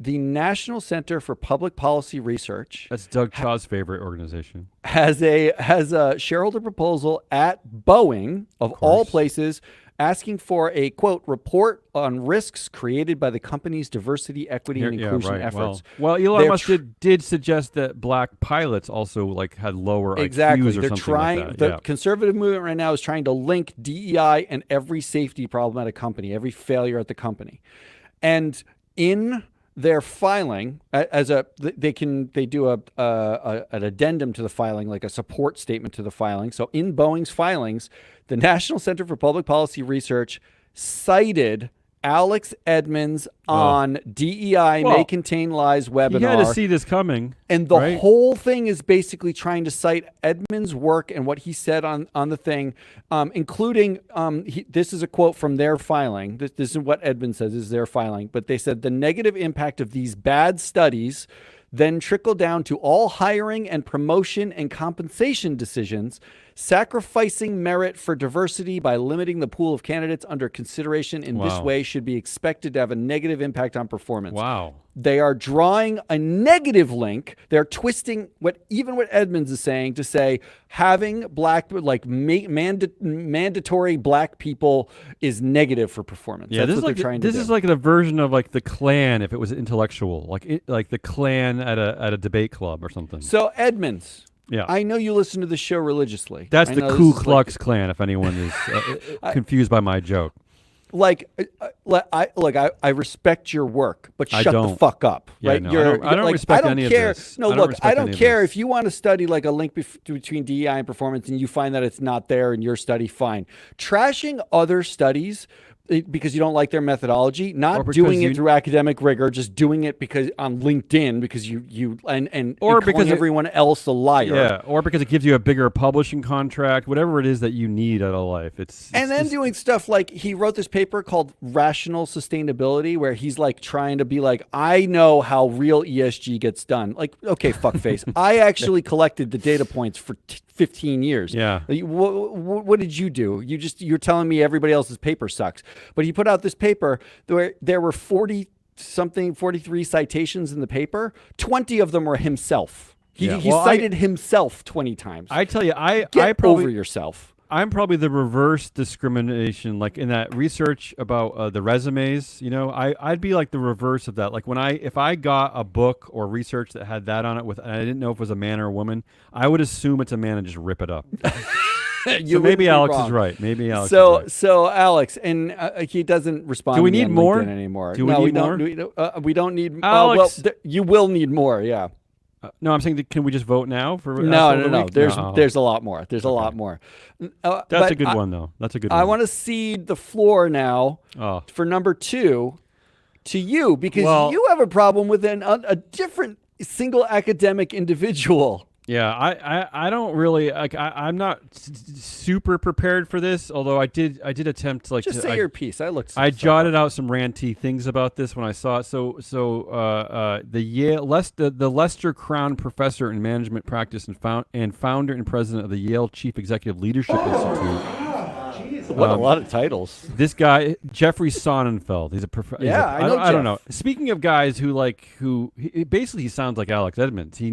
Speaker 1: the National Center for Public Policy Research,
Speaker 2: that's Doug Chaw's favorite organization,
Speaker 1: has a shareholder proposal at Boeing, of all places, asking for a, quote, report on risks created by the company's diversity, equity, and inclusion efforts.
Speaker 2: Well, Elon Musk did suggest that black pilots also had lower IQs or something like that.
Speaker 1: The conservative movement right now is trying to link DEI and every safety problem at a company, every failure at the company. And in their filing, they do an addendum to the filing, like a support statement to the filing. So in Boeing's filings, the National Center for Public Policy Research cited Alex Edmonds on DEI May Contain Lies webinar.
Speaker 2: You had to see this coming.
Speaker 1: And the whole thing is basically trying to cite Edmonds' work and what he said on the thing, including, this is a quote from their filing. This is what Edmonds says is their filing. But they said the negative impact of these bad studies then trickle down to all hiring and promotion and compensation decisions, sacrificing merit for diversity by limiting the pool of candidates under consideration in this way should be expected to have a negative impact on performance.
Speaker 2: Wow.
Speaker 1: They are drawing a negative link. They're twisting what Edmonds is saying to say having black, mandatory black people is negative for performance.
Speaker 2: Yeah,
Speaker 1: that's what they're trying to do.
Speaker 2: This is like the version of the Klan if it was intellectual, like the Klan at a debate club or something.
Speaker 1: So Edmonds.
Speaker 2: Yeah,
Speaker 1: I know you listen to the show religiously.
Speaker 2: That's the Ku Klux Klan. If anyone is confused by my joke,
Speaker 1: I respect your work, but shut the fuck up. Right?
Speaker 2: No, I don't respect any of this.
Speaker 1: No, I don't care if you want to study a link between DEI and performance, and you find that it's not there in your study. Fine. Trashing other studies because you don't like their methodology,
Speaker 2: Or
Speaker 1: not
Speaker 2: because
Speaker 1: doing
Speaker 2: you-
Speaker 1: it through academic rigor, just doing it because on LinkedIn because you and
Speaker 2: Or
Speaker 1: calling
Speaker 2: because
Speaker 1: everyone else a liar.
Speaker 2: Yeah, or because it gives you a bigger publishing contract, whatever it is that you need out of life. It's
Speaker 1: And then
Speaker 2: just-
Speaker 1: doing stuff like he wrote this paper called Rational Sustainability, where he's like trying to be like, I know how real ESG gets done. Like, okay, fuckface. I actually collected the data points for 15 years.
Speaker 2: Yeah.
Speaker 1: What did you do? You're telling me everybody else's paper sucks. But he put out this paper where there were 43 citations in the paper. 20 of them were himself. He
Speaker 2: Well,
Speaker 1: cited himself 20 times.
Speaker 2: I tell you, I
Speaker 1: Get
Speaker 2: probably
Speaker 1: over yourself.
Speaker 2: I'm probably the reverse discrimination. Like in that research about the resumes, I'd be like the reverse of that. Like if I got a book or research that had that on it and I didn't know if it was a man or a woman, I would assume it's a man and just rip it up. So maybe Alex is right. Maybe Alex. is right.
Speaker 1: So Alex, and he doesn't respond.
Speaker 2: Do we
Speaker 1: to me
Speaker 2: need
Speaker 1: on
Speaker 2: more?
Speaker 1: LinkedIn anymore?
Speaker 2: Do we
Speaker 1: no,
Speaker 2: need
Speaker 1: we
Speaker 2: more?
Speaker 1: don't. We don't need.
Speaker 2: Alex.
Speaker 1: You will need more. Yeah.
Speaker 2: No, I'm saying that, can we just vote now for?
Speaker 1: No.
Speaker 2: Asshole of the Week?
Speaker 1: There's a lot more. There's a lot more.
Speaker 2: That's a good one though. That's a good one.
Speaker 1: I want to cede the floor now for number 2 to you because you have a problem with a different single academic individual.
Speaker 2: Yeah, I don't really like. I'm not super prepared for this. Although I did attempt like
Speaker 1: just say your piece.
Speaker 2: I jotted out some ranty things about this when I saw it. So the Yale the Lester Crown Professor in Management Practice and founder and president of the Yale Chief Executive Leadership Institute.
Speaker 1: What a lot of titles.
Speaker 2: This guy, Jeffrey Sonnenfeld, he's a professor.
Speaker 1: Yeah, I know
Speaker 2: I don't
Speaker 1: Jeff.
Speaker 2: know. Speaking of guys who basically he sounds like Alex Edmonds. He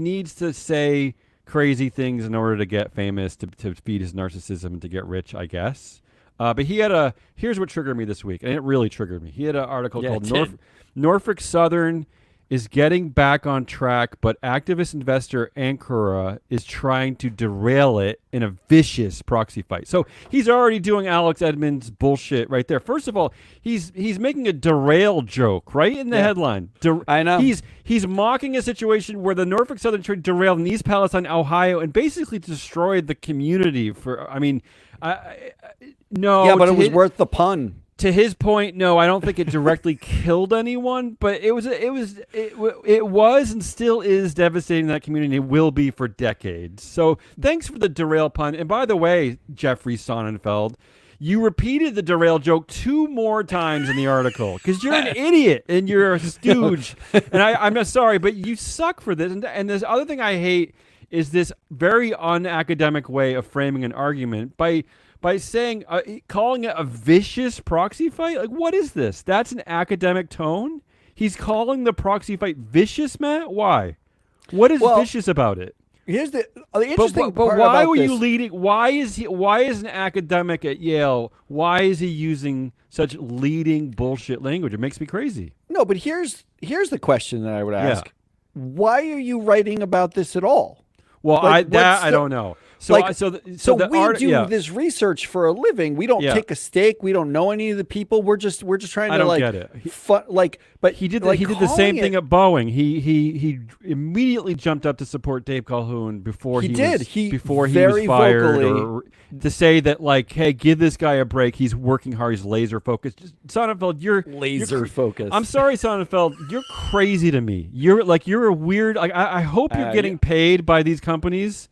Speaker 2: needs to say crazy things in order to get famous, to feed his narcissism and to get rich, I guess. But here's what triggered me this week, and it really triggered me. He had an article called Norfolk Southern is getting back on track, but activist investor Ankura is trying to derail it in a vicious proxy fight. So he's already doing Alex Edmonds bullshit right there. First of all, he's making a derail joke right in the headline.
Speaker 1: I know.
Speaker 2: He's mocking a situation where the Norfolk Southern tried to derail in East Palestine, Ohio, and basically destroyed the community. No.
Speaker 1: Yeah, but it was worth the pun.
Speaker 2: To his point, no, I don't think it directly killed anyone, but it was and still is devastating in that community. It will be for decades. So thanks for the derail pun. And by the way, Jeffrey Sonnenfeld, you repeated the derail joke 2 more times in the article because you're an idiot and you're a stooge. And I'm not sorry, but you suck for this. And this other thing I hate is this very unacademic way of framing an argument by saying, calling it a vicious proxy fight. Like, what is this? That's an academic tone. He's calling the proxy fight vicious, Matt. Why? What is vicious about it?
Speaker 1: Here's the interesting
Speaker 2: but
Speaker 1: part
Speaker 2: why
Speaker 1: about
Speaker 2: were
Speaker 1: this.
Speaker 2: you leading? Why is an academic at Yale? Why is he using such leading bullshit language? It makes me crazy.
Speaker 1: No, but here's the question that I would ask. Why are you writing about this at all?
Speaker 2: Well, I don't know. So
Speaker 1: we
Speaker 2: do
Speaker 1: this research for a living. We don't take a stake. We don't know any of the people. We're just trying to
Speaker 2: I don't get it.
Speaker 1: But
Speaker 2: he did
Speaker 1: like,
Speaker 2: he did the same thing at Boeing. He immediately jumped up to support Dave Calhoun before he was fired, or to say that like, hey, give this guy a break. He's working hard. He's laser focused. Sonnenfeld, you're
Speaker 1: focused.
Speaker 2: I'm sorry, Sonnenfeld. You're crazy to me. You're a weird. Like I hope you're getting paid by these companies.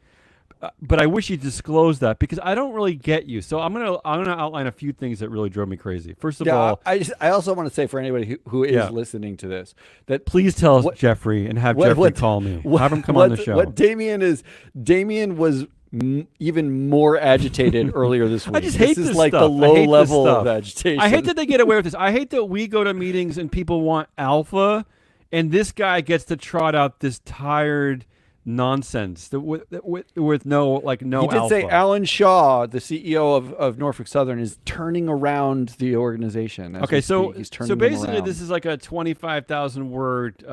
Speaker 2: But I wish you disclosed that because I don't really get you. So I'm gonna outline a few things that really drove me crazy. First of all,
Speaker 1: I also want to say for anybody who is listening to this that
Speaker 2: please tell us Jeffrey and have Jeffrey call me. Have him come on the show.
Speaker 1: What Damien was even more agitated earlier this week.
Speaker 2: I just hate
Speaker 1: this.
Speaker 2: Is
Speaker 1: like
Speaker 2: stuff.
Speaker 1: the low level of agitation.
Speaker 2: I hate that they get away with this. I hate that we go to meetings and people want alpha, and this guy gets to trot out this tired nonsense with no no.
Speaker 1: He did
Speaker 2: alpha.
Speaker 1: say Alan Shaw, the CEO of Norfolk Southern, is turning around the organization.
Speaker 2: Okay, so
Speaker 1: he's turning
Speaker 2: basically this is like a 25,000 word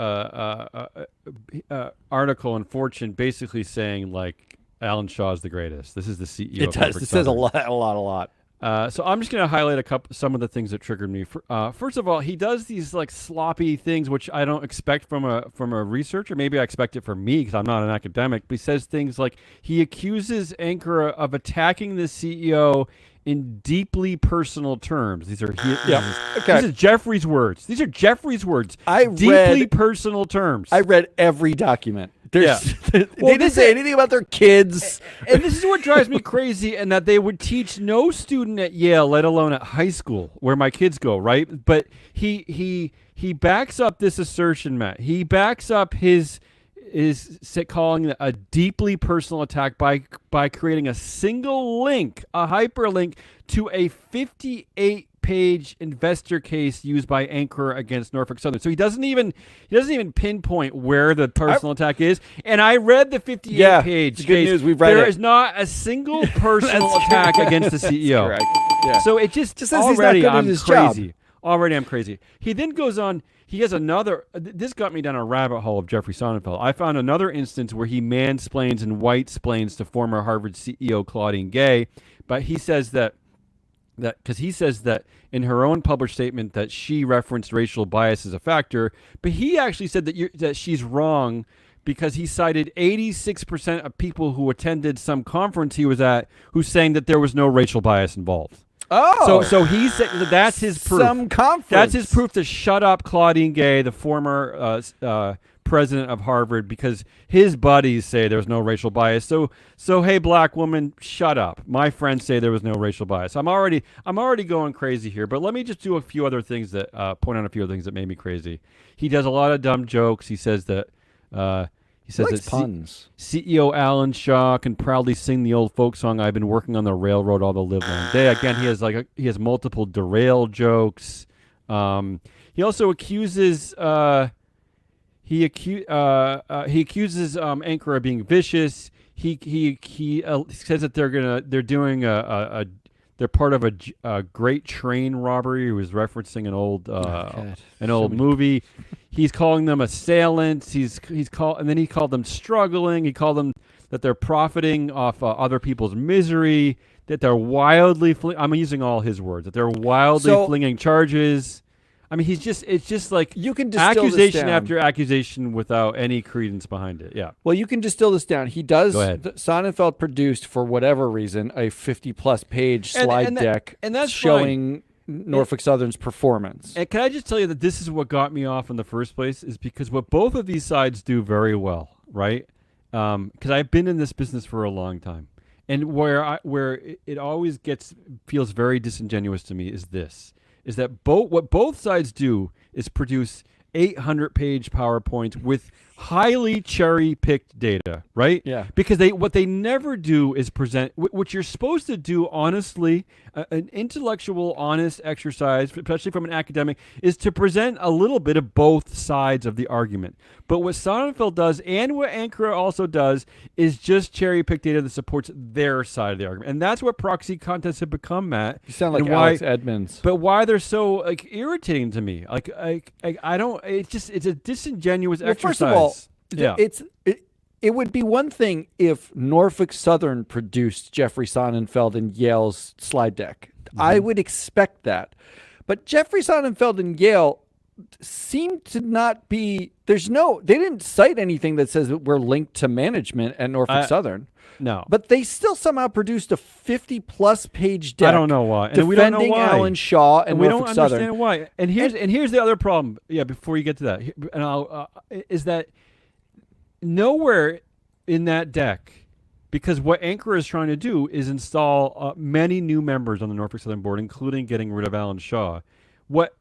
Speaker 2: article in Fortune, basically saying like Alan Shaw is the greatest. This is the CEO.
Speaker 1: It does. It says a lot.
Speaker 2: So I'm just going to highlight some of the things that triggered me. First of all, he does these like sloppy things, which I don't expect from a researcher. Maybe I expect it from me because I'm not an academic. But he says things like he accuses Ankura of attacking the CEO in deeply personal terms. These are
Speaker 1: Okay.
Speaker 2: These are Jeffrey's words. These are Jeffrey's words. Deeply personal terms.
Speaker 1: I read every document. They
Speaker 2: Well,
Speaker 1: didn't say anything about their kids.
Speaker 2: And this is what drives me crazy, and that they would teach no student at Yale, let alone at high school, where my kids go, right? But he backs up this assertion, Matt. He backs up his calling it a deeply personal attack by creating a single link, a hyperlink to a 58-page investor case used by Anchor against Norfolk Southern. So he doesn't even pinpoint where the personal attack is. And I read the 58-page case.
Speaker 1: Good news. We've read
Speaker 2: There
Speaker 1: it.
Speaker 2: is not a single personal attack against the CEO.
Speaker 1: Correct. Yeah.
Speaker 2: So it just
Speaker 1: says he's not
Speaker 2: already
Speaker 1: good at
Speaker 2: I'm
Speaker 1: his
Speaker 2: crazy.
Speaker 1: job.
Speaker 2: Already I'm crazy. He then goes on. He has another. This got me down a rabbit hole of Jeffrey Sonnenfeld. I found another instance where he mansplains and white-splains to former Harvard CEO Claudine Gay, but he says that because he says that in her own published statement that she referenced racial bias as a factor, but he actually said that she's wrong because he cited 86% of people who attended some conference he was at who's saying that there was no racial bias involved.
Speaker 1: Oh,
Speaker 2: So he said that's his proof.
Speaker 1: Some conference.
Speaker 2: That's his proof to shut up Claudine Gay, the former president of Harvard, because his buddies say there's no racial bias. So hey, black woman, shut up. My friends say there was no racial bias. I'm already going crazy here. But let me just do a few other things that point out a few other things that made me crazy. He does a lot of dumb jokes. He says that. He says that
Speaker 1: puns.
Speaker 2: CEO Alan Shaw can proudly sing the old folk song, "I've been working on the railroad all the livelong day." Again, he has multiple derail jokes. He also accuses he accuses Anchor of being vicious. He says that they're doing they're part of a great train robbery. He was referencing an old movie. He's calling them assailants. And then he called them struggling. He called them that they're profiting off other people's misery. That they're wildly. I'm using all his words. That they're wildly flinging charges. I mean, it's just like
Speaker 1: you can distill
Speaker 2: accusation
Speaker 1: this down.
Speaker 2: after accusation without any credence behind it. Yeah.
Speaker 1: Well, you can distill this down. He does.
Speaker 2: Go ahead.
Speaker 1: Sonnenfeld produced, for whatever reason, a 50-plus page slide deck
Speaker 2: and that's
Speaker 1: showing Norfolk Southern's performance.
Speaker 2: And can I just tell you that this is what got me off in the first place, is because what both of these sides do very well, right? Because I've been in this business for a long time, and where it always feels very disingenuous to me is that what both sides do is produce 800-page PowerPoints with highly cherry-picked data, right?
Speaker 1: Yeah.
Speaker 2: Because what they never do is present what you're supposed to do honestly, an intellectual, honest exercise, especially from an academic, is to present a little bit of both sides of the argument. But what Sonnenfeld does, and what Anchor also does, is just cherry-pick data that supports their side of the argument. And that's what proxy contests have become, Matt.
Speaker 1: You sound like Alex Edmonds.
Speaker 2: But why they're so irritating to me? I don't. It's a disingenuous exercise.
Speaker 1: First of all,
Speaker 2: yeah.
Speaker 1: It would be one thing if Norfolk Southern produced Jeffrey Sonnenfeld and Yale's slide deck. Mm-hmm. I would expect that. But Jeffrey Sonnenfeld and Yale seem to not be. They didn't cite anything that says that we're linked to management at Norfolk Southern.
Speaker 2: No.
Speaker 1: But they still somehow produced a 50-plus page deck.
Speaker 2: I don't know why. And
Speaker 1: defending
Speaker 2: we don't know why.
Speaker 1: Alan Shaw and Norfolk
Speaker 2: we don't
Speaker 1: Southern.
Speaker 2: understand why. And here's the other problem. Yeah, before you get to that, is that nowhere in that deck, because what Anchor is trying to do is install many new members on the Norfolk Southern board, including getting rid of Alan Shaw. What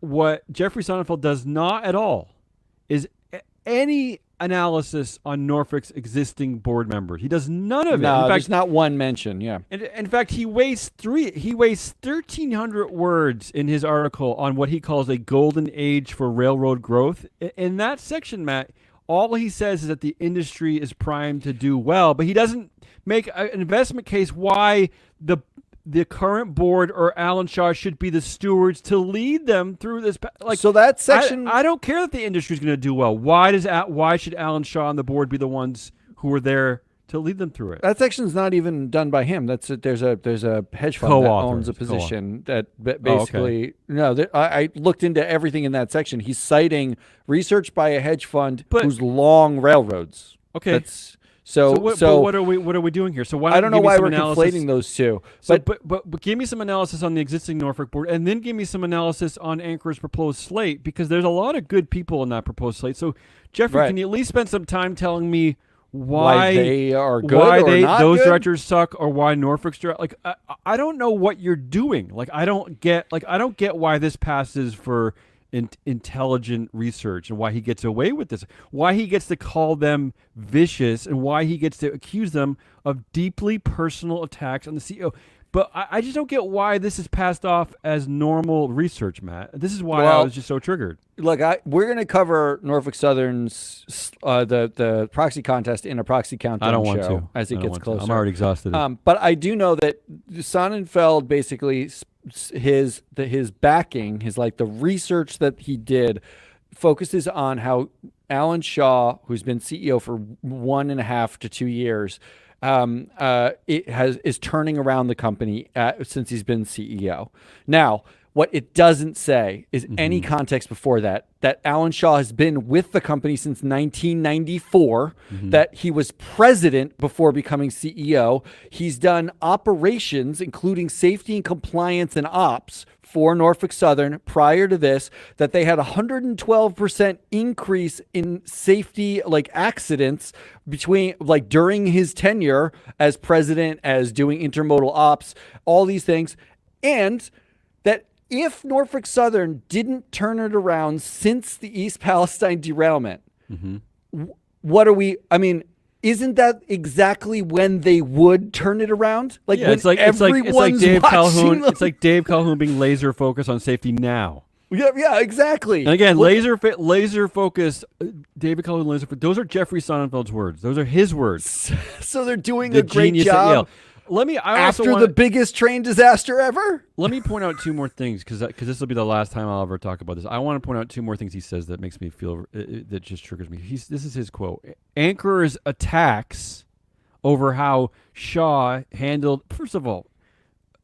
Speaker 2: Jeffrey Sonnenfeld does not at all is any analysis on Norfolk's existing board members. He does none of it.
Speaker 1: No,
Speaker 2: in fact,
Speaker 1: there's not one mention. Yeah.
Speaker 2: And in fact, he wastes 1,300 words in his article on what he calls a golden age for railroad growth. In that section, Matt, all he says is that the industry is primed to do well, but he doesn't make an investment case why the current board or Alan Shaw should be the stewards to lead them through this.
Speaker 1: So that section,
Speaker 2: I don't care that the industry is going to do well. Why should Alan Shaw and the board be the ones who are there to lead them through it?
Speaker 1: That section's not even done by him. There's a hedge fund that owns a position that basically I looked into everything in that section. He's citing research by a hedge fund who's long railroads.
Speaker 2: Okay.
Speaker 1: So
Speaker 2: what are we doing here? So why don't
Speaker 1: I don't know why we're
Speaker 2: analysis?
Speaker 1: conflating those two.
Speaker 2: So, but give me some analysis on the existing Norfolk board, and then give me some analysis on Anchor's proposed slate, because there's a lot of good people in that proposed slate. So, Jeffrey, can you at least spend some time telling me why
Speaker 1: they are good, why
Speaker 2: those
Speaker 1: good?
Speaker 2: directors suck, or why Norfolk's like I don't know what you're doing. I don't get why this passes for intelligent research, and why he gets away with this, why he gets to call them vicious, and why he gets to accuse them of deeply personal attacks on the CEO. But I just don't get why this is passed off as normal research, Matt. This is why I was just so triggered.
Speaker 1: Look, we're going to cover Norfolk Southern's the proxy contest in a proxy countdown
Speaker 2: I don't want
Speaker 1: show
Speaker 2: to.
Speaker 1: as it gets closer.
Speaker 2: I'm already exhausted.
Speaker 1: But I do know that Sonnenfeld basically his backing, the research that he did, focuses on how Alan Shaw, who's been CEO for 1.5 to 2 years, is turning around the company since he's been CEO. Now, what it doesn't say is any context before that Alan Shaw has been with the company since 1994, that he was president before becoming CEO. He's done operations, including safety and compliance and ops for Norfolk Southern prior to this, that they had 112% increase in safety, accidents during his tenure as president, as doing intermodal ops, all these things. And that if Norfolk Southern didn't turn it around since the East Palestine derailment, isn't that exactly when they would turn it around?
Speaker 2: It's like Dave Calhoun. It's like Dave Calhoun being laser focused on safety now.
Speaker 1: Yeah, exactly.
Speaker 2: And again, laser focused. David Calhoun, laser focused. Those are Jeffrey Sonnenfeld's words. Those are his words.
Speaker 1: So they're doing a great job. After the biggest train disaster ever?
Speaker 2: Let me point out two more things, because this will be the last time I'll ever talk about this. I want to point out two more things he says that makes me feel that just triggers me. This is his quote: "Anchor's attacks over how Shaw handled, first of all,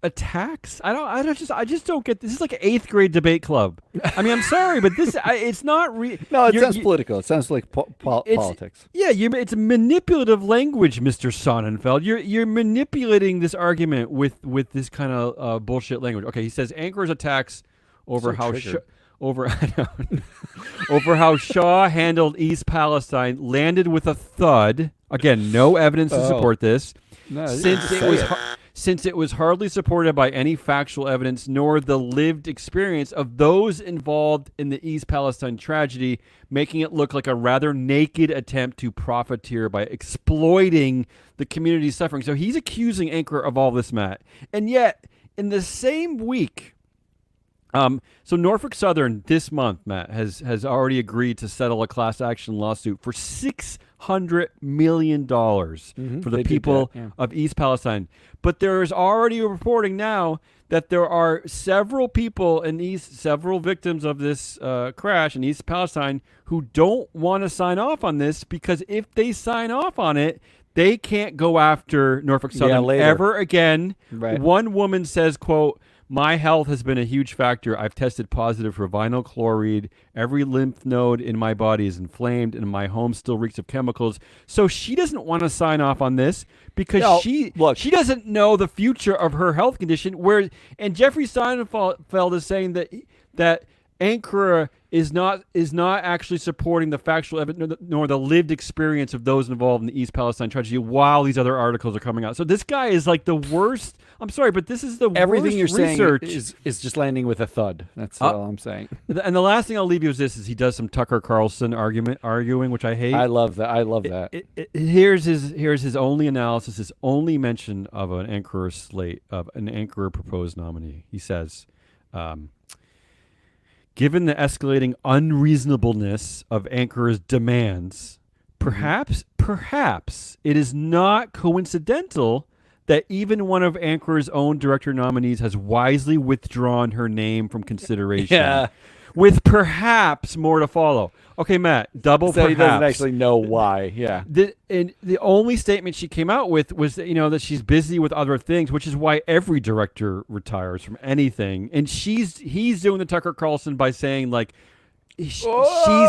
Speaker 2: attacks. I just don't get this. This is like an 8th grade debate club. I mean, I'm sorry, but this it's not.
Speaker 1: No, it sounds political. It sounds like politics.
Speaker 2: Yeah, it's manipulative language, Mr. Sonnenfeld. You're manipulating this argument with this kind of bullshit language. Okay, he says Anchor's attacks over over how Shaw handled East Palestine landed with a thud. Again, no evidence to support this.
Speaker 1: No,
Speaker 2: since it was hardly supported by any factual evidence nor the lived experience of those involved in the East Palestine tragedy, making it look like a rather naked attempt to profiteer by exploiting the community's suffering. So he's accusing Anchor of all this, Matt. And yet, in the same week, so Norfolk Southern this month, Matt, has already agreed to settle a class action lawsuit for $600 million for the people of East Palestine. But there is already a reporting now that there are several people several victims of this crash in East Palestine who don't want to sign off on this, because if they sign off on it, they can't go after Norfolk Southern ever again.
Speaker 1: Right.
Speaker 2: One woman says, quote, "My health has been a huge factor. I've tested positive for vinyl chloride. Every lymph node in my body is inflamed, and my home still reeks of chemicals." So she doesn't want to sign off on this because she doesn't know the future of her health condition. And Jeffrey Sonnenfeld is saying that Anchor is not actually supporting the factual evidence nor the lived experience of those involved in the East Palestine tragedy, while these other articles are coming out. So this guy is like the worst. I'm sorry, but this is the
Speaker 1: everything
Speaker 2: worst
Speaker 1: you're
Speaker 2: research.
Speaker 1: saying is just landing with a thud. That's all I'm saying.
Speaker 2: And the last thing I'll leave you with this is he does some Tucker Carlson arguing, which I hate.
Speaker 1: I love that.
Speaker 2: Here's his only analysis, his only mention of an Anchor slate, of an Anchor proposed nominee. He says, given the escalating unreasonableness of Anchor's demands, perhaps it is not coincidental that even one of Anchor's own director nominees has wisely withdrawn her name from consideration.
Speaker 1: Yeah.
Speaker 2: With perhaps more to follow. Okay, Matt, double
Speaker 1: so
Speaker 2: perhaps.
Speaker 1: He doesn't actually know why. Yeah.
Speaker 2: The only statement she came out with was that she's busy with other things, which is why every director retires from anything. And he's doing the Tucker Carlson by saying, like, she's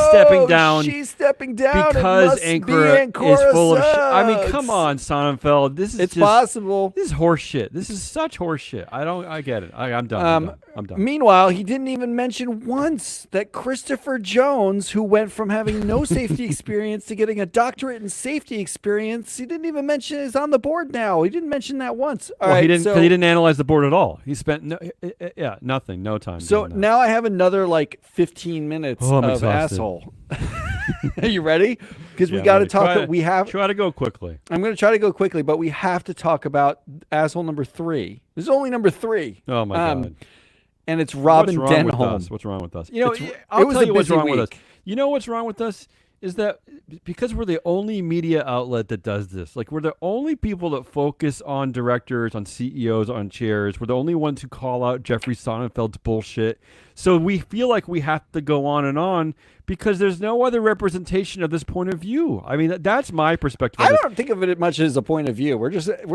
Speaker 2: stepping down.
Speaker 1: She's stepping down
Speaker 2: because Ankara is full of shit. I mean, come on, Sonnenfeld. It's
Speaker 1: possible.
Speaker 2: This is horse shit. This is such horse shit. I get it. I'm done. I'm done.
Speaker 1: Meanwhile, he didn't even mention once that Christopher Jones, who went from having no safety experience to getting a doctorate in safety experience, he didn't even mention is on the board now. He didn't mention that once.
Speaker 2: He didn't analyze the board at all. He spent nothing, no time.
Speaker 1: So now I have another 15 minutes of asshole. Are you ready? Because we got to talk.
Speaker 2: Try to go quickly.
Speaker 1: I'm going to try to go quickly, but we have to talk about asshole number 3. This is only number 3.
Speaker 2: Oh my god!
Speaker 1: And it's Robin Denholm.
Speaker 2: What's wrong with us?
Speaker 1: I'll tell you what's wrong
Speaker 2: with us. You know what's wrong with us is that because we're the only media outlet that does this. We're the only people that focus on directors, on CEOs, on chairs. We're the only ones who call out Jeffrey Sonnenfeld's bullshit. So we feel like we have to go on because there's no other representation of this point of view. I mean, that's my perspective.
Speaker 1: I don't think of it much as a point of view. We're just.
Speaker 2: Robin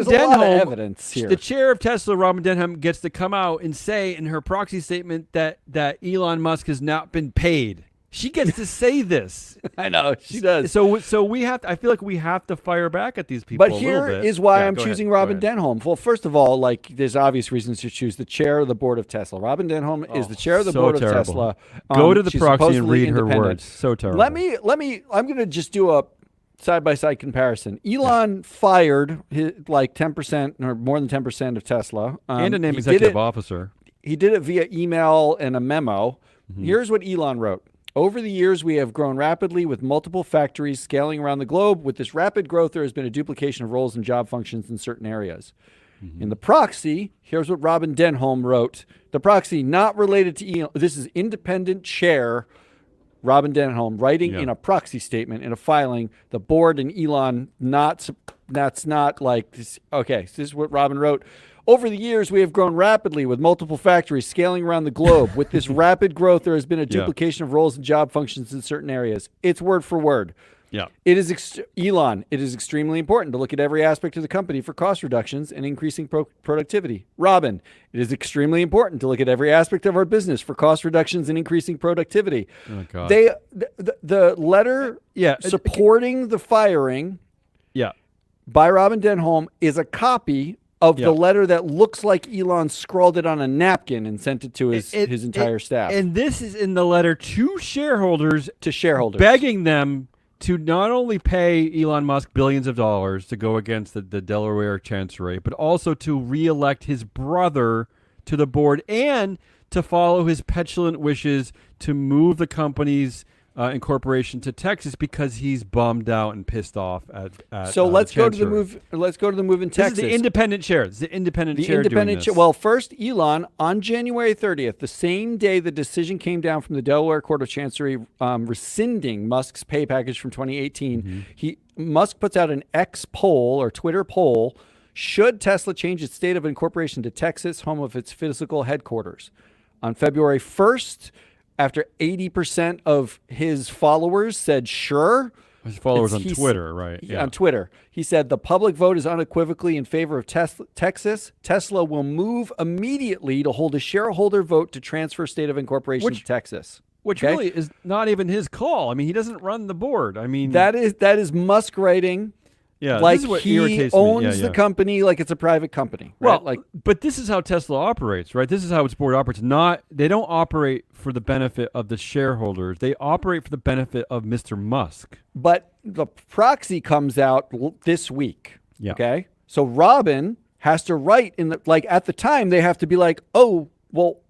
Speaker 2: Denholm,
Speaker 1: evidence here.
Speaker 2: The chair of Tesla, Robin Denholm, gets to come out and say in her proxy statement that Elon Musk has not been paid. She gets to say this.
Speaker 1: I know she does.
Speaker 2: So we have. I feel like we have to fire back at these people.
Speaker 1: But here is why I'm choosing Robin Denholm. Well, first of all, there's obvious reasons to choose the chair of the board of Tesla. Robin Denholm is the chair of the board of Tesla.
Speaker 2: Go to the proxy and read her words. So terrible.
Speaker 1: Let me. I'm going to just do a side-by-side comparison. Elon fired 10% or more than 10% of Tesla.
Speaker 2: And a named executive officer.
Speaker 1: He did it via email and a memo. Mm-hmm. Here's what Elon wrote. Over the years, we have grown rapidly with multiple factories scaling around the globe. With this rapid growth, there has been a duplication of roles and job functions in certain areas. Mm-hmm. In the proxy, here's what Robin Denholm wrote. The proxy not related to Elon. This is independent chair Robin Denholm writing in a proxy statement in a filing. The board and Elon that's not like this. Okay, so this is what Robin wrote. Over the years, we have grown rapidly with multiple factories scaling around the globe. With this rapid growth, there has been a duplication of roles and job functions in certain areas. It's word for word.
Speaker 2: Yeah.
Speaker 1: It is Elon. It is extremely important to look at every aspect of the company for cost reductions and increasing productivity. Robin, it is extremely important to look at every aspect of our business for cost reductions and increasing productivity.
Speaker 2: Oh God.
Speaker 1: The letter supporting the firing by Robin Denholm is a copy of the letter that looks like Elon scrawled it on a napkin and sent it to his entire staff.
Speaker 2: And this is in the letter to shareholders. Begging them to not only pay Elon Musk billions of dollars to go against the Delaware Chancery, but also to re-elect his brother to the board and to follow his petulant wishes to move the company's incorporation to Texas because he's bummed out and pissed off at
Speaker 1: So let's go to the move. Let's go to the move in Texas.
Speaker 2: This is the independent chair. Doing this.
Speaker 1: Well, first, Elon on January 30th, the same day the decision came down from the Delaware Court of Chancery rescinding Musk's pay package from 2018. Musk puts out an X poll or Twitter poll: should Tesla change its state of incorporation to Texas, home of its physical headquarters? On February 1st. After 80% of his followers said sure.
Speaker 2: His followers on Twitter, right?
Speaker 1: Yeah. On Twitter. He said the public vote is unequivocally in favor of Texas. Tesla will move immediately to hold a shareholder vote to transfer state of incorporation to Texas.
Speaker 2: Which really is not even his call. I mean, he doesn't run the board. I mean,
Speaker 1: that is Musk writing.
Speaker 2: Yeah,
Speaker 1: like
Speaker 2: this is what
Speaker 1: he
Speaker 2: irritates
Speaker 1: owns
Speaker 2: me.
Speaker 1: the company like it's a private company. Right?
Speaker 2: Well, but this is how Tesla operates, right? This is how its board operates. They don't operate for the benefit of the shareholders. They operate for the benefit of Mr. Musk.
Speaker 1: But the proxy comes out this week.
Speaker 2: Yeah.
Speaker 1: Okay. So Robin has to write at the time they have to be like, oh, well,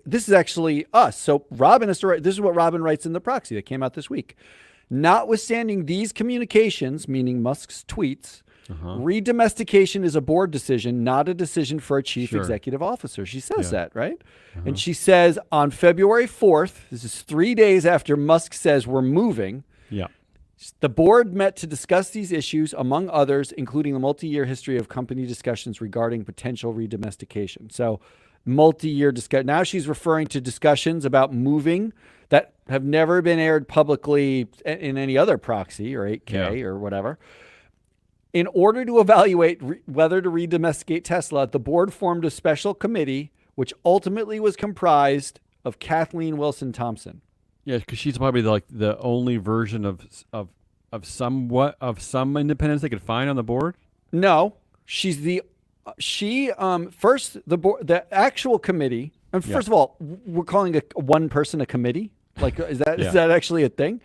Speaker 1: this is actually us. So Robin has to write. This is what Robin writes in the proxy that came out this week. Notwithstanding these communications, meaning Musk's tweets, re-domestication is a board decision, not a decision for a chief executive officer. She says that, right? And she says on February 4th, this is 3 days after Musk says we're moving, the board met to discuss these issues, among others, including the multi-year history of company discussions regarding potential re-domestication. So multi-year discussion. Now she's referring to discussions about moving that have never been aired publicly in any other proxy or 8K or whatever. In order to evaluate whether to re-domesticate Tesla, the board formed a special committee, which ultimately was comprised of Kathleen Wilson Thompson.
Speaker 2: Yeah, because she's probably the only version of some independence they could find on the board.
Speaker 1: No, she's first the board, the actual committee. And first of all, we're calling one person a committee. Like, is that actually a thing?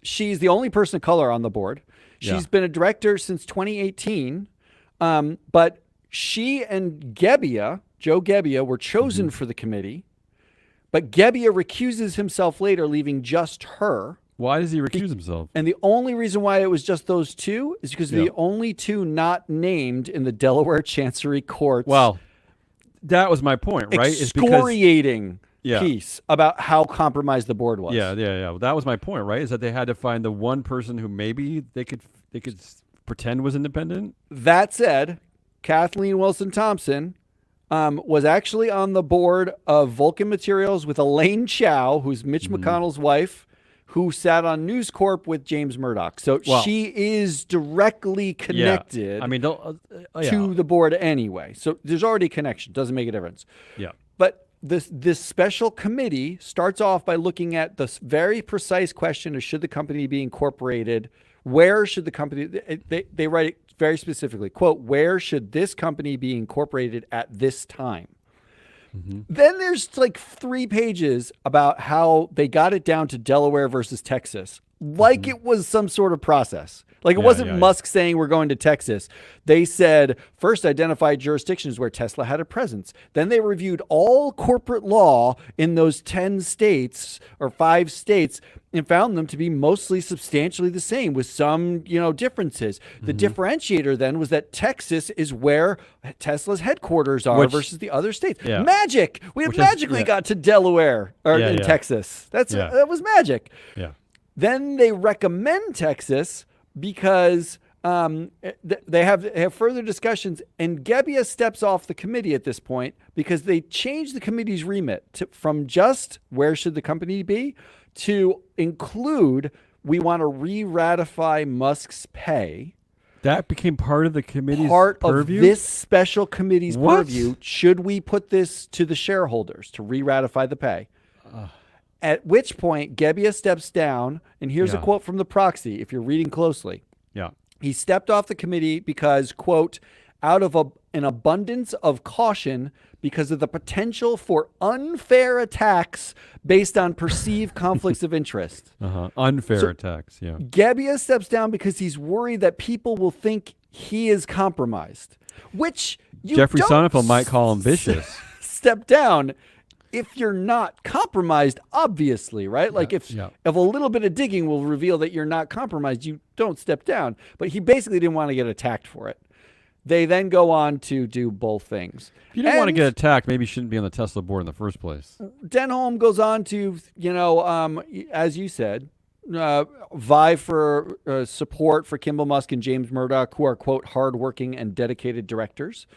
Speaker 1: She's the only person of color on the board. She's been a director since 2018. But she and Joe Gebbia, were chosen for the committee. But Gebbia recuses himself later, leaving just her.
Speaker 2: Why does he recuse himself?
Speaker 1: And the only reason why it was just those two is because the only two not named in the Delaware Chancery Court.
Speaker 2: Well, that was my point, right?
Speaker 1: Excoriating piece about how compromised the board was.
Speaker 2: Yeah. Well, that was my point, right? Is that they had to find the one person who maybe they could pretend was independendent.
Speaker 1: That said, Kathleen Wilson Thompson was actually on the board of Vulcan Materials with Elaine Chao, who's Mitch McConnell's wife, who sat on News Corp with James Murdoch. So she is directly connected to the board anyway. So there's already a connection. Doesn't make a difference.
Speaker 2: Yeah.
Speaker 1: But this special committee starts off by looking at this very precise question of should the company be incorporated? Where should the company, they write it very specifically, quote, where should this company be incorporated at this time? Then there's like 3 pages about how they got it down to Delaware versus Texas, like it was some sort of process. Like it wasn't Musk saying we're going to Texas. They said first identify jurisdictions where Tesla had a presence. Then they reviewed all corporate law in those 10 states or 5 states and found them to be mostly substantially the same with some, differences. The differentiator then was that Texas is where Tesla's headquarters are versus the other states.
Speaker 2: Yeah.
Speaker 1: Magic. We had magically got to Delaware in Texas. That was magic.
Speaker 2: Yeah.
Speaker 1: Then they recommend Texas because they have further discussions, and Gebbia steps off the committee at this point because they changed the committee's remit from just where should the company be to include we want to re-ratify Musk's pay.
Speaker 2: That became part of the committee's
Speaker 1: purview? Of this special committee's purview. Should we put this to the shareholders to re-ratify the pay? At which point, Gebbia steps down, and here's a quote from the proxy, if you're reading closely.
Speaker 2: Yeah.
Speaker 1: He stepped off the committee because, quote, out of an abundance of caution because of the potential for unfair attacks based on perceived conflicts of interest.
Speaker 2: Unfair attacks, yeah.
Speaker 1: Gebbia steps down because he's worried that people will think he is compromised, which
Speaker 2: Jeffrey Sonnenfeld might call him vicious.
Speaker 1: Step down if you're not compromised, obviously, right? Like if a little bit of digging will reveal that you're not compromised, you don't step down. But he basically didn't want to get attacked for it. They then go on to do both things.
Speaker 2: If you didn't want to get attacked, maybe you shouldn't be on the Tesla board in the first place.
Speaker 1: Denholm goes on to, as you said, vie for support for Kimball Musk and James Murdoch, who are, quote, hardworking and dedicated directors.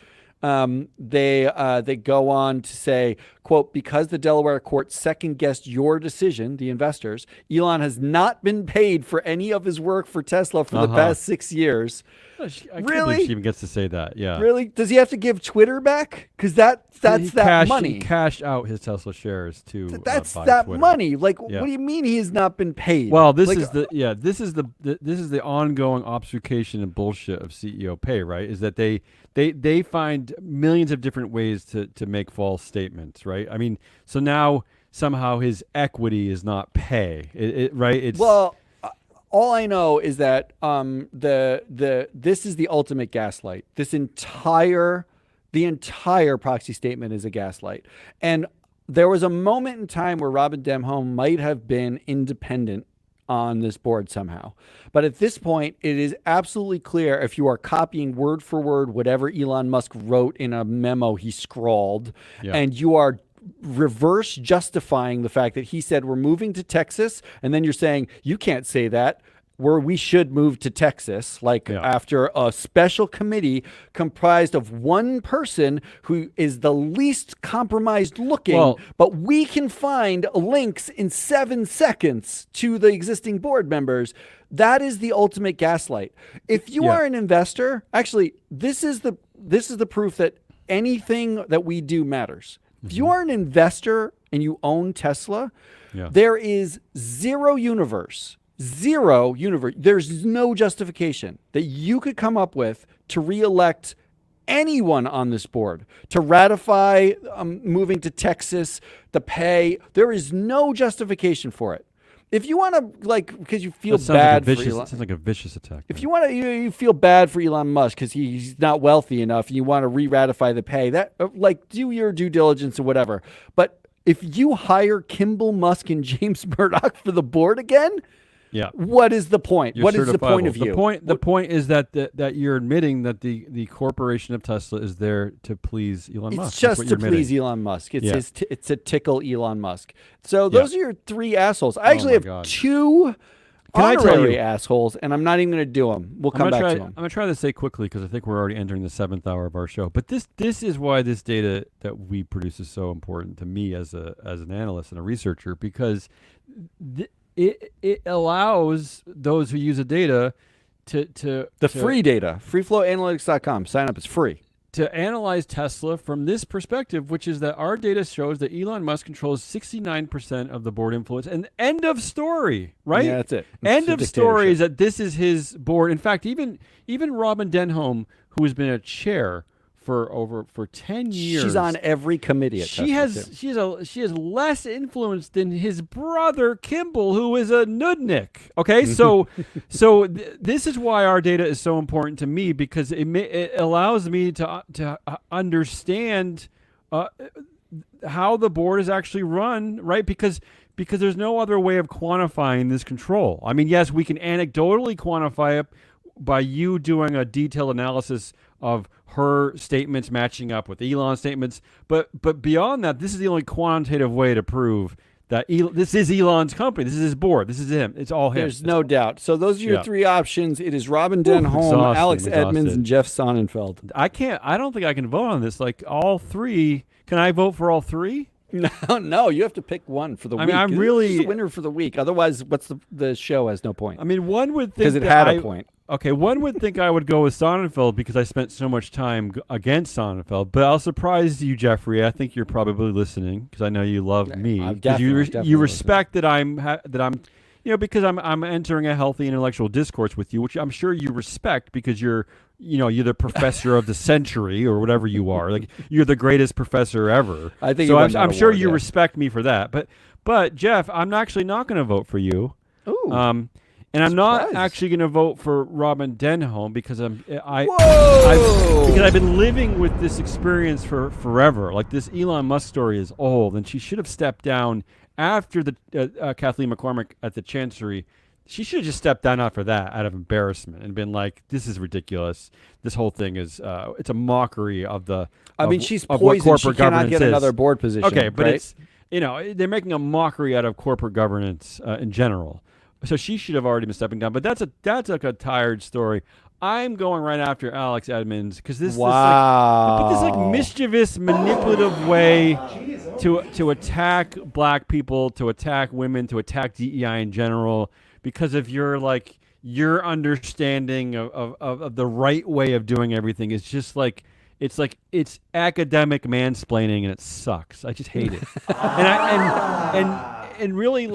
Speaker 1: They go on to say, quote, because the Delaware court second-guessed your decision, the investors, Elon has not been paid for any of his work for Tesla for the past 6 years.
Speaker 2: I can't believe she even gets to say that. Yeah.
Speaker 1: Really? Does he have to give Twitter back? Because that's that money.
Speaker 2: He cashed out his Tesla shares to
Speaker 1: that's
Speaker 2: buy
Speaker 1: that
Speaker 2: Twitter.
Speaker 1: money. Like, what do you mean he has not been paid?
Speaker 2: Well, this is the ongoing obfuscation and bullshit of CEO pay, right? Is that they find millions of different ways to make false statements, right? I mean, so now somehow his equity is not pay, right? It's
Speaker 1: all I know is that this is the ultimate gaslight. The entire proxy statement is a gaslight. And there was a moment in time where Robin Denholm might have been independent on this board somehow. But at this point, it is absolutely clear if you are copying word for word whatever Elon Musk wrote in a memo he scrawled, and you are reverse justifying the fact that he said we're moving to Texas, and then you're saying you can't say that, where we should move to Texas, after a special committee comprised of one person who is the least compromised looking, but we can find links in 7 seconds to the existing board members. That is the ultimate gaslight. If you are an investor, actually, this is the proof that anything that we do matters. If you are an investor and you own Tesla,
Speaker 2: Yeah.
Speaker 1: there is zero universe. There's no justification that you could come up with to reelect anyone on this board, to ratify moving to Texas, the pay. There is no justification for it. If you want to, because you feel bad for Elon,
Speaker 2: sounds like a vicious attack.
Speaker 1: if you want to, you feel bad for Elon Musk because he's not wealthy enough, and you want to re-ratify the pay. That do your due diligence or whatever. But if you hire Kimball Musk and James Murdoch for the board again,
Speaker 2: yeah,
Speaker 1: what is the point?
Speaker 2: You're
Speaker 1: what is the point of you?
Speaker 2: The point is that you're admitting that the corporation of Tesla is there to please Elon Musk.
Speaker 1: It's just to please Elon Musk. It's it's to tickle Elon Musk. So those are your three assholes. I actually have two honorary assholes, and I'm not even going to do them. We'll come back to them.
Speaker 2: I'm going to try to say quickly because I think we're already entering the 7th hour of our show. But this is why this data that we produce is so important to me as an analyst and a researcher, because it allows those who use the data to
Speaker 1: free data, freeflowanalytics.com. Sign up, it's free.
Speaker 2: To analyze Tesla from this perspective, which is that our data shows that Elon Musk controls 69% of the board influence. And end of story, right?
Speaker 1: Yeah, that's it.
Speaker 2: End of story is that this is his board. In fact, even Robin Denholm, who has been a chair for 10 years.
Speaker 1: She's on every committee at Tesla.
Speaker 2: She has less influence than his brother Kimball, who is a nudnik. Okay, so this is why our data is so important to me, because it allows me to understand how the board is actually run, right? Because there's no other way of quantifying this control. I mean, yes, we can anecdotally quantify it by you doing a detailed analysis of her statements matching up with Elon's statements, but beyond that, this is the only quantitative way to prove that this is Elon's company. This is his board. This is him. It's all him.
Speaker 1: There's no doubt. So those are your three options. It is Robin Denholm, Alex Edmans, and Jeff Sonnenfeld.
Speaker 2: I don't think I can vote on this. Like all three. Can I vote for all three?
Speaker 1: No, you have to pick one for the week.
Speaker 2: I'm really
Speaker 1: the winner for the week. Otherwise, the show has no point.
Speaker 2: I mean, one would think
Speaker 1: because it had a point.
Speaker 2: Okay, one would think I would go with Sonnenfeld because I spent so much time against Sonnenfeld. But I'll surprise you, Jeffrey. I think you're probably listening because I know you love me. You respect that I'm because I'm entering a healthy intellectual discourse with you, which I'm sure you respect because you're the professor of the century or whatever you are. Like you're the greatest professor ever.
Speaker 1: I think
Speaker 2: so. I'm sure you respect me for that. But Jeff, I'm actually not going to vote for you.
Speaker 1: Ooh.
Speaker 2: And I'm not actually going to vote for Robin Denholm because I've been living with this experience for forever. Like this Elon Musk story is old, and she should have stepped down after the Kathleen McCormick at the Chancery. She should have just stepped down after that out of embarrassment and been like, "This is ridiculous. This whole thing is it's a mockery of the."
Speaker 1: She's poisoned. She cannot get another board position.
Speaker 2: Okay, but
Speaker 1: right?
Speaker 2: it's they're making a mockery out of corporate governance in general. So she should have already been stepping down. But that's like a tired story. I'm going right after Alex Edmans because this mischievous, manipulative way to attack black people, to attack women, to attack DEI in general because of your understanding of the right way of doing everything is just like it's academic mansplaining and it sucks. I just hate it. And really,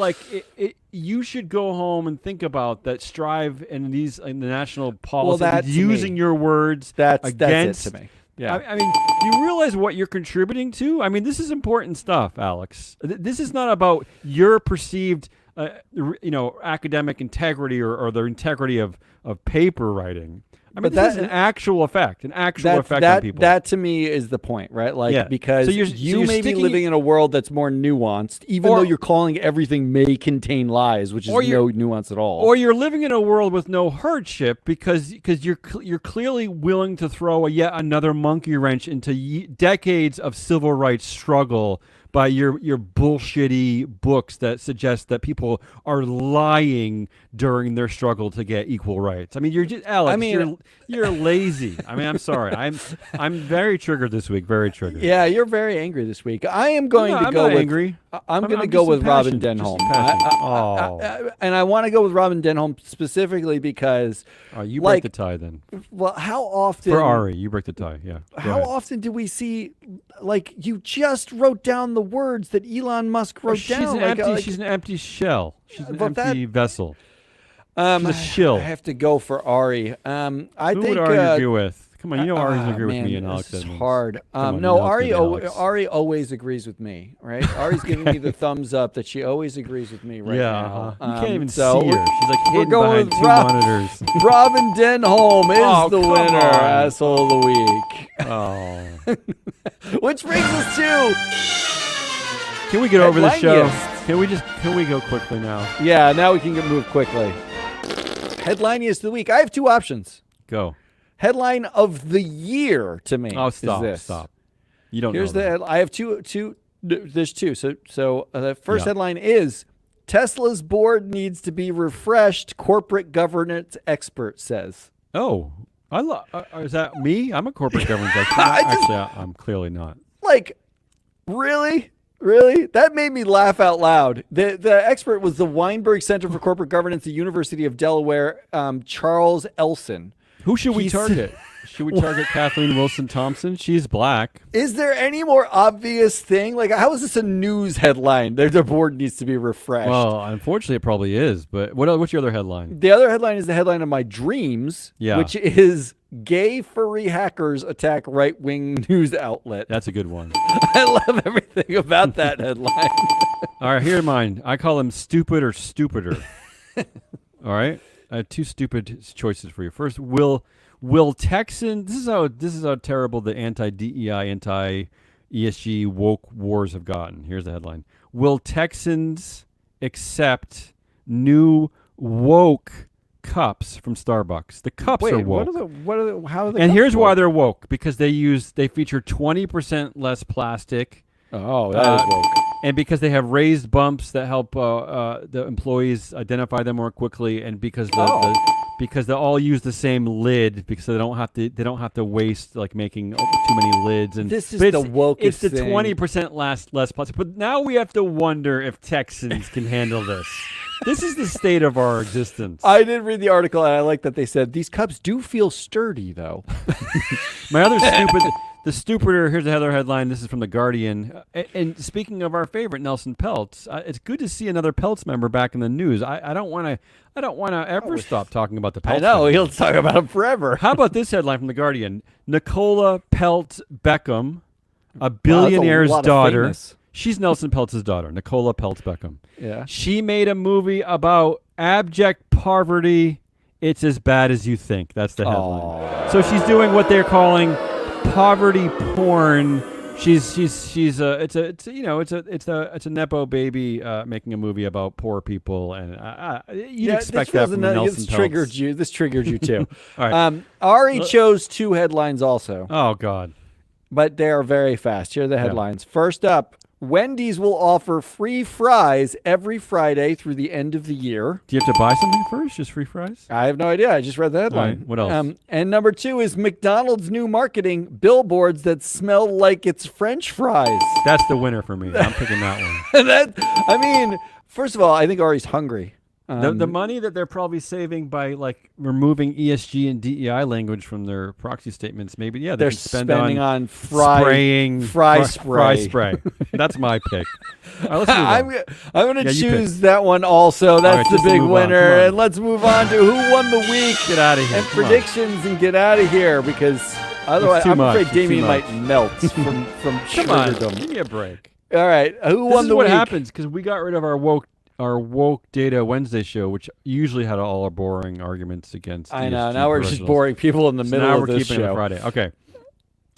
Speaker 2: you should go home and think about that. Strive in the national policy using your words against.
Speaker 1: That's it to me. Yeah.
Speaker 2: I mean, do you realize what you're contributing to? I mean, this is important stuff, Alex. This is not about your perceived, academic integrity or the integrity of paper writing. I mean, this is an actual effect, on people.
Speaker 1: That to me is the point, right? Because you may be living in a world that's more nuanced, even though you're calling everything may contain lies, which is no nuance at all.
Speaker 2: Or you're living in a world with no hardship because you're clearly willing to throw yet another monkey wrench into decades of civil rights struggle by your bullshitty books that suggest that people are lying during their struggle to get equal rights. I mean, you're just Alex. You're lazy. I mean, I'm sorry. I'm very triggered this week. Very triggered.
Speaker 1: Yeah, you're very angry this week. I am going to go with
Speaker 2: angry.
Speaker 1: I'm going to go with Robin Denholm. And I want to go with Robin Denholm specifically because
Speaker 2: you break the tie then.
Speaker 1: Well, how often
Speaker 2: for Ari, you break the tie. Yeah.
Speaker 1: How often do we see you just wrote down the words that Elon Musk wrote down.
Speaker 2: She's an empty shell. She's an
Speaker 1: But
Speaker 2: empty vessel. She's a shill.
Speaker 1: I have to go for Ari.
Speaker 2: Who would Ari agree with? Come on, you know Ari's agree with me and Alex
Speaker 1: This is
Speaker 2: Edmonds.
Speaker 1: hard. No, Ari always agrees with me, right? Ari's giving me the thumbs up that she always agrees with me right now.
Speaker 2: You can't even see
Speaker 1: so
Speaker 2: her. She's like hidden
Speaker 1: going
Speaker 2: behind
Speaker 1: with
Speaker 2: two monitors.
Speaker 1: Robin Denholm is the
Speaker 2: come
Speaker 1: winner,
Speaker 2: on.
Speaker 1: asshole of the week.
Speaker 2: Oh.
Speaker 1: Which brings us to...
Speaker 2: Can we get over the show?
Speaker 1: Headliniest.
Speaker 2: Can we go quickly now?
Speaker 1: Yeah, now we can move quickly. Headliniest of the week. I have two options.
Speaker 2: Go.
Speaker 1: Headline of the year to me.
Speaker 2: Oh, stop!
Speaker 1: Is this.
Speaker 2: Stop. You don't.
Speaker 1: Here's
Speaker 2: know
Speaker 1: the.
Speaker 2: that.
Speaker 1: I have two. There's two. So the first
Speaker 2: Yeah.
Speaker 1: headline is Tesla's board needs to be refreshed. Corporate governance expert says.
Speaker 2: Oh, is that me? I'm a corporate governance expert. Actually, I'm clearly not.
Speaker 1: Like, really? Really? That made me laugh out loud. The expert was the Weinberg Center for Corporate Governance at the University of Delaware, Charles Elson.
Speaker 2: Who should we target? Should we target Kathleen Wilson Thompson? She's black.
Speaker 1: Is there any more obvious thing? Like, how is this a news headline? Their board needs to be refreshed.
Speaker 2: Well, unfortunately, it probably is. But what's your other headline?
Speaker 1: The other headline is the headline of my dreams, which is gay furry hackers attack right-wing news outlet.
Speaker 2: That's a good one.
Speaker 1: I love everything about that headline.
Speaker 2: All right, here's mine. I call him stupid or stupider. All right, I have two stupid choices for you. First, will Texans? This is how terrible the anti-DEI, anti-ESG woke wars have gotten. Here's the headline: Will Texans accept new woke cups from Starbucks? The cups are woke.
Speaker 1: How are the
Speaker 2: and
Speaker 1: cups
Speaker 2: here's
Speaker 1: woke?
Speaker 2: why they're woke: because they feature 20% less plastic.
Speaker 1: Oh, that is woke.
Speaker 2: And because they have raised bumps that help the employees identify them more quickly, and because because they all use the same lid, because they don't have to waste like making too many lids. And
Speaker 1: this is the wokest
Speaker 2: It's the
Speaker 1: thing.
Speaker 2: 20% less plastic. But now we have to wonder if Texans can handle this. This is the state of our existence.
Speaker 1: I did read the article, and I like that they said these cups do feel sturdy, though.
Speaker 2: My other the stupider, here's another headline. This is from The Guardian. And speaking of our favorite, Nelson Peltz, it's good to see another Peltz member back in the news. I don't want to ever stop talking about the Peltz.
Speaker 1: I know,
Speaker 2: family.
Speaker 1: he'll talk about him forever.
Speaker 2: How about this headline from The Guardian? Nicola Peltz Beckham, a billionaire's daughter. She's Nelson Peltz's daughter, Nicola Peltz Beckham.
Speaker 1: Yeah.
Speaker 2: She made a movie about abject poverty. It's as bad as you think. That's the headline.
Speaker 1: Aww.
Speaker 2: So she's doing what they're calling poverty porn. It's a nepo baby making a movie about poor people, and you'd expect that from Nelson Peltz.
Speaker 1: This triggered you too.
Speaker 2: All right.
Speaker 1: Ari chose two headlines also,
Speaker 2: Oh God.
Speaker 1: but they are very fast. Here are the headlines. First up, Wendy's will offer free fries every Friday through the end of the year.
Speaker 2: Do you have to buy something first? Just free fries?
Speaker 1: I have no idea. I just read the headline.
Speaker 2: All right, what else?
Speaker 1: And number two is McDonald's new marketing, billboards that smell like it's French fries.
Speaker 2: That's the winner for me. I'm picking that one.
Speaker 1: First of all, I think Ari's hungry.
Speaker 2: The money that they're probably saving by like removing ESG and DEI language from their proxy statements, maybe they
Speaker 1: they're
Speaker 2: can spend
Speaker 1: spending on
Speaker 2: spraying
Speaker 1: fry
Speaker 2: spray. That's my pick. All right, let's move on.
Speaker 1: I'm going to
Speaker 2: Yeah, you
Speaker 1: choose that one also. That's
Speaker 2: right,
Speaker 1: the
Speaker 2: just to
Speaker 1: big
Speaker 2: move on. Come
Speaker 1: winner.
Speaker 2: on.
Speaker 1: And let's move on to who won the week.
Speaker 2: Get out of here.
Speaker 1: And
Speaker 2: Come on.
Speaker 1: predictions and get out of here because otherwise
Speaker 2: too
Speaker 1: I'm
Speaker 2: much.
Speaker 1: afraid
Speaker 2: It's too
Speaker 1: Damien
Speaker 2: much.
Speaker 1: might melt from
Speaker 2: Come on,
Speaker 1: triggerdom.
Speaker 2: give me a break.
Speaker 1: All right, who
Speaker 2: This
Speaker 1: won
Speaker 2: is
Speaker 1: the
Speaker 2: what
Speaker 1: week?
Speaker 2: happens because we got rid of our woke data Wednesday show, which usually had all our boring arguments against.
Speaker 1: I know.
Speaker 2: ESG
Speaker 1: Now we're just
Speaker 2: professionals.
Speaker 1: boring people in the
Speaker 2: So
Speaker 1: middle
Speaker 2: now
Speaker 1: of
Speaker 2: we're
Speaker 1: this
Speaker 2: keeping it
Speaker 1: show.
Speaker 2: Friday. Okay.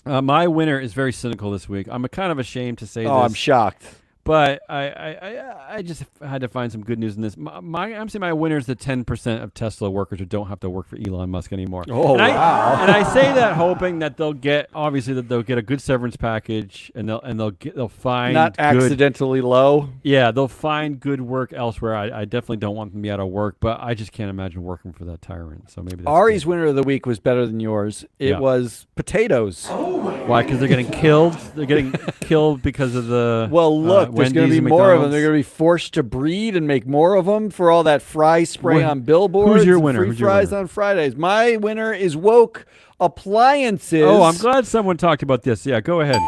Speaker 2: My winner is very cynical this week. I'm kind of ashamed to say this.
Speaker 1: I'm shocked.
Speaker 2: But I just had to find some good news in this. I'm saying my winner is the 10% of Tesla workers who don't have to work for Elon Musk anymore.
Speaker 1: Oh, wow.
Speaker 2: And I say that hoping that they'll get a good severance package and they'll find
Speaker 1: Not
Speaker 2: good,
Speaker 1: accidentally low.
Speaker 2: yeah, they'll find good work elsewhere. I definitely don't want them to be out of work, but I just can't imagine working for that tyrant. So maybe that's
Speaker 1: Ari's
Speaker 2: good.
Speaker 1: winner of the week was better than yours. It
Speaker 2: Yeah.
Speaker 1: was potatoes.
Speaker 2: Why? Because they're getting killed. They're getting killed because of the
Speaker 1: Well, look, there's going to
Speaker 2: Wendy's
Speaker 1: be
Speaker 2: and
Speaker 1: more of them.
Speaker 2: McDonald's.
Speaker 1: They're going to be forced to breed and make more of them for all that fry spray
Speaker 2: Wh-
Speaker 1: on billboards.
Speaker 2: who's your
Speaker 1: and
Speaker 2: winner?
Speaker 1: Free
Speaker 2: Who's your
Speaker 1: fries
Speaker 2: winner?
Speaker 1: on Fridays. My winner is woke appliances.
Speaker 2: Oh, I'm glad someone talked about this. Yeah, go ahead.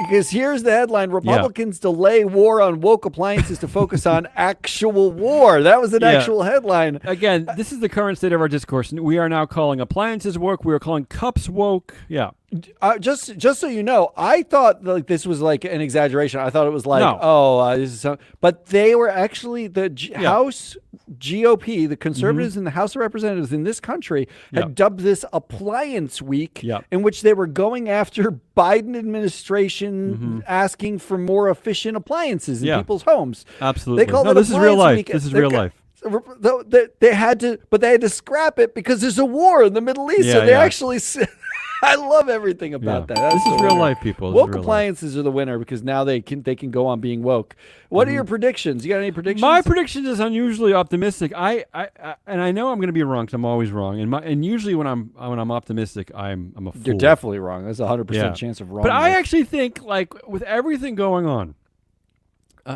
Speaker 1: because here's the headline: Republicans delay war on woke appliances to focus on actual war. That was an actual headline.
Speaker 2: Again, this is the current state of our discourse. We are now calling appliances woke. We are calling cups woke. Yeah.
Speaker 1: Just so you know, I thought this was like an exaggeration. I thought it was like, this is something. But they were actually the House GOP, the conservatives in the House of Representatives in this country had dubbed this Appliance Week, in which they were going after Biden administration asking for more efficient appliances in people's homes.
Speaker 2: Absolutely.
Speaker 1: They called
Speaker 2: this is real life. This is real life.
Speaker 1: They had to scrap it because there's a war in the Middle East. So they actually. I love everything about that.
Speaker 2: This is real life, people.
Speaker 1: Woke appliances are the winner because now they can go on being woke. What are your predictions? You got any predictions?
Speaker 2: My prediction is unusually optimistic. I know I'm going to be wrong because I'm always wrong. And usually when I'm optimistic, I'm a fool.
Speaker 1: You're definitely wrong. There's a 100% chance of wrong.
Speaker 2: But I actually think, like, with everything going on,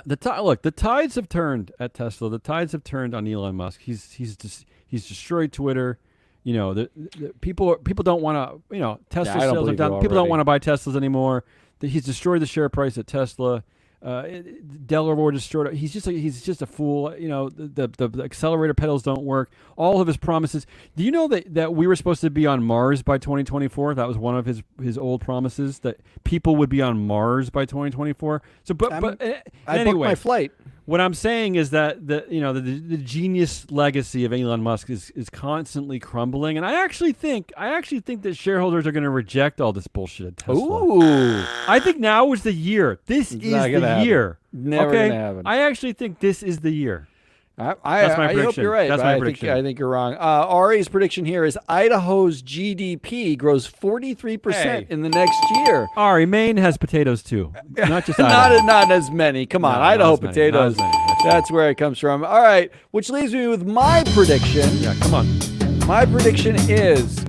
Speaker 2: the tides have turned at Tesla. The tides have turned on Elon Musk. He's destroyed Twitter. You know, the people don't want to. Tesla sales are down. People don't want to buy Teslas anymore. He's destroyed the share price at Tesla. Delaware destroyed. He's just a fool. The accelerator pedals don't work. All of his promises. Do you know that we were supposed to be on Mars by 2024? That was one of his old promises, that people would be on Mars by 2024. So,
Speaker 1: I booked my flight.
Speaker 2: What I'm saying is that the genius legacy of Elon Musk is constantly crumbling, and I actually think that shareholders are going to reject all this bullshit at Tesla.
Speaker 1: Ooh!
Speaker 2: I think now is the year. This is the year.
Speaker 1: Never gonna happen.
Speaker 2: I actually think this is the year.
Speaker 1: That's my prediction. Hope you're right.
Speaker 2: That's my prediction.
Speaker 1: I think you're wrong. Ari's prediction here is Idaho's GDP grows 43% in the next year.
Speaker 2: Ari, Maine has potatoes too, not just Idaho.
Speaker 1: not as many. Come on, Idaho potatoes. That's where it comes from. All right, which leaves me with my prediction.
Speaker 2: Yeah, come on.
Speaker 1: My prediction is,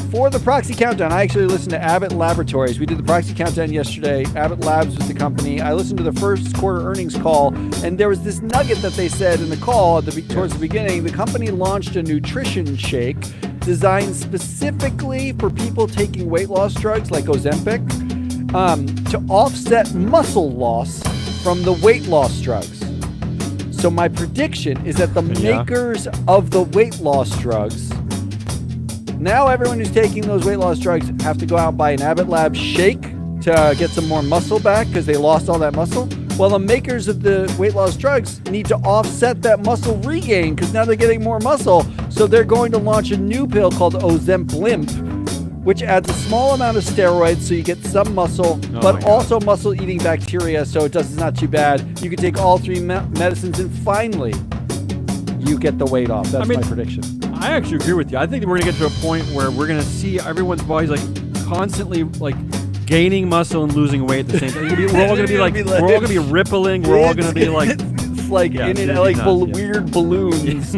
Speaker 1: for the Proxy Countdown, I actually listened to Abbott Laboratories. We did the Proxy Countdown yesterday. Abbott Labs was the company. I listened to the first quarter earnings call, and there was this nugget that they said in the call towards the beginning. The company launched a nutrition shake designed specifically for people taking weight loss drugs like Ozempic to offset muscle loss from the weight loss drugs. So my prediction is that the makers of the weight loss drugs, now everyone who's taking those weight loss drugs have to go out and buy an Abbott Labs shake to get some more muscle back because they lost all that muscle. Well, the makers of the weight loss drugs need to offset that muscle regain because now they're getting more muscle. So they're going to launch a new pill called Ozempic, which adds a small amount of steroids so you get some muscle, but also muscle-eating bacteria, so it's not too bad. You can take all three medicines, and finally, you get the weight off. That's my prediction.
Speaker 2: I actually agree with you. I think we're going to get to a point where we're going to see everyone's bodies constantly gaining muscle and losing weight at the same time. We're all going to be we're all going to be rippling. We're all going to be
Speaker 1: it's weird balloons.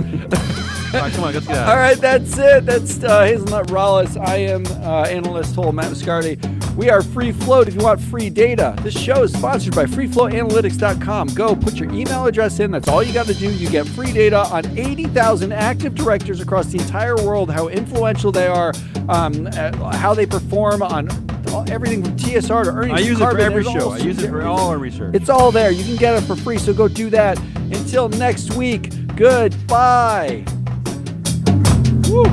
Speaker 2: All right, come on, let's get out.
Speaker 1: All right, that's it. That's Hazelnut Rallis. I am analyst Matt Mascardi. We are Free Float. If you want free data, this show is sponsored by freefloatanalytics.com. Go put your email address in. That's all you got to do. You get free data on 80,000 active directors across the entire world, how influential they are, how they perform on everything from TSR to earnings.
Speaker 2: I use
Speaker 1: carbon,
Speaker 2: it for every show. I use it for all our research.
Speaker 1: It's all there. You can get it for free, so go do that. Until next week, goodbye. Woo.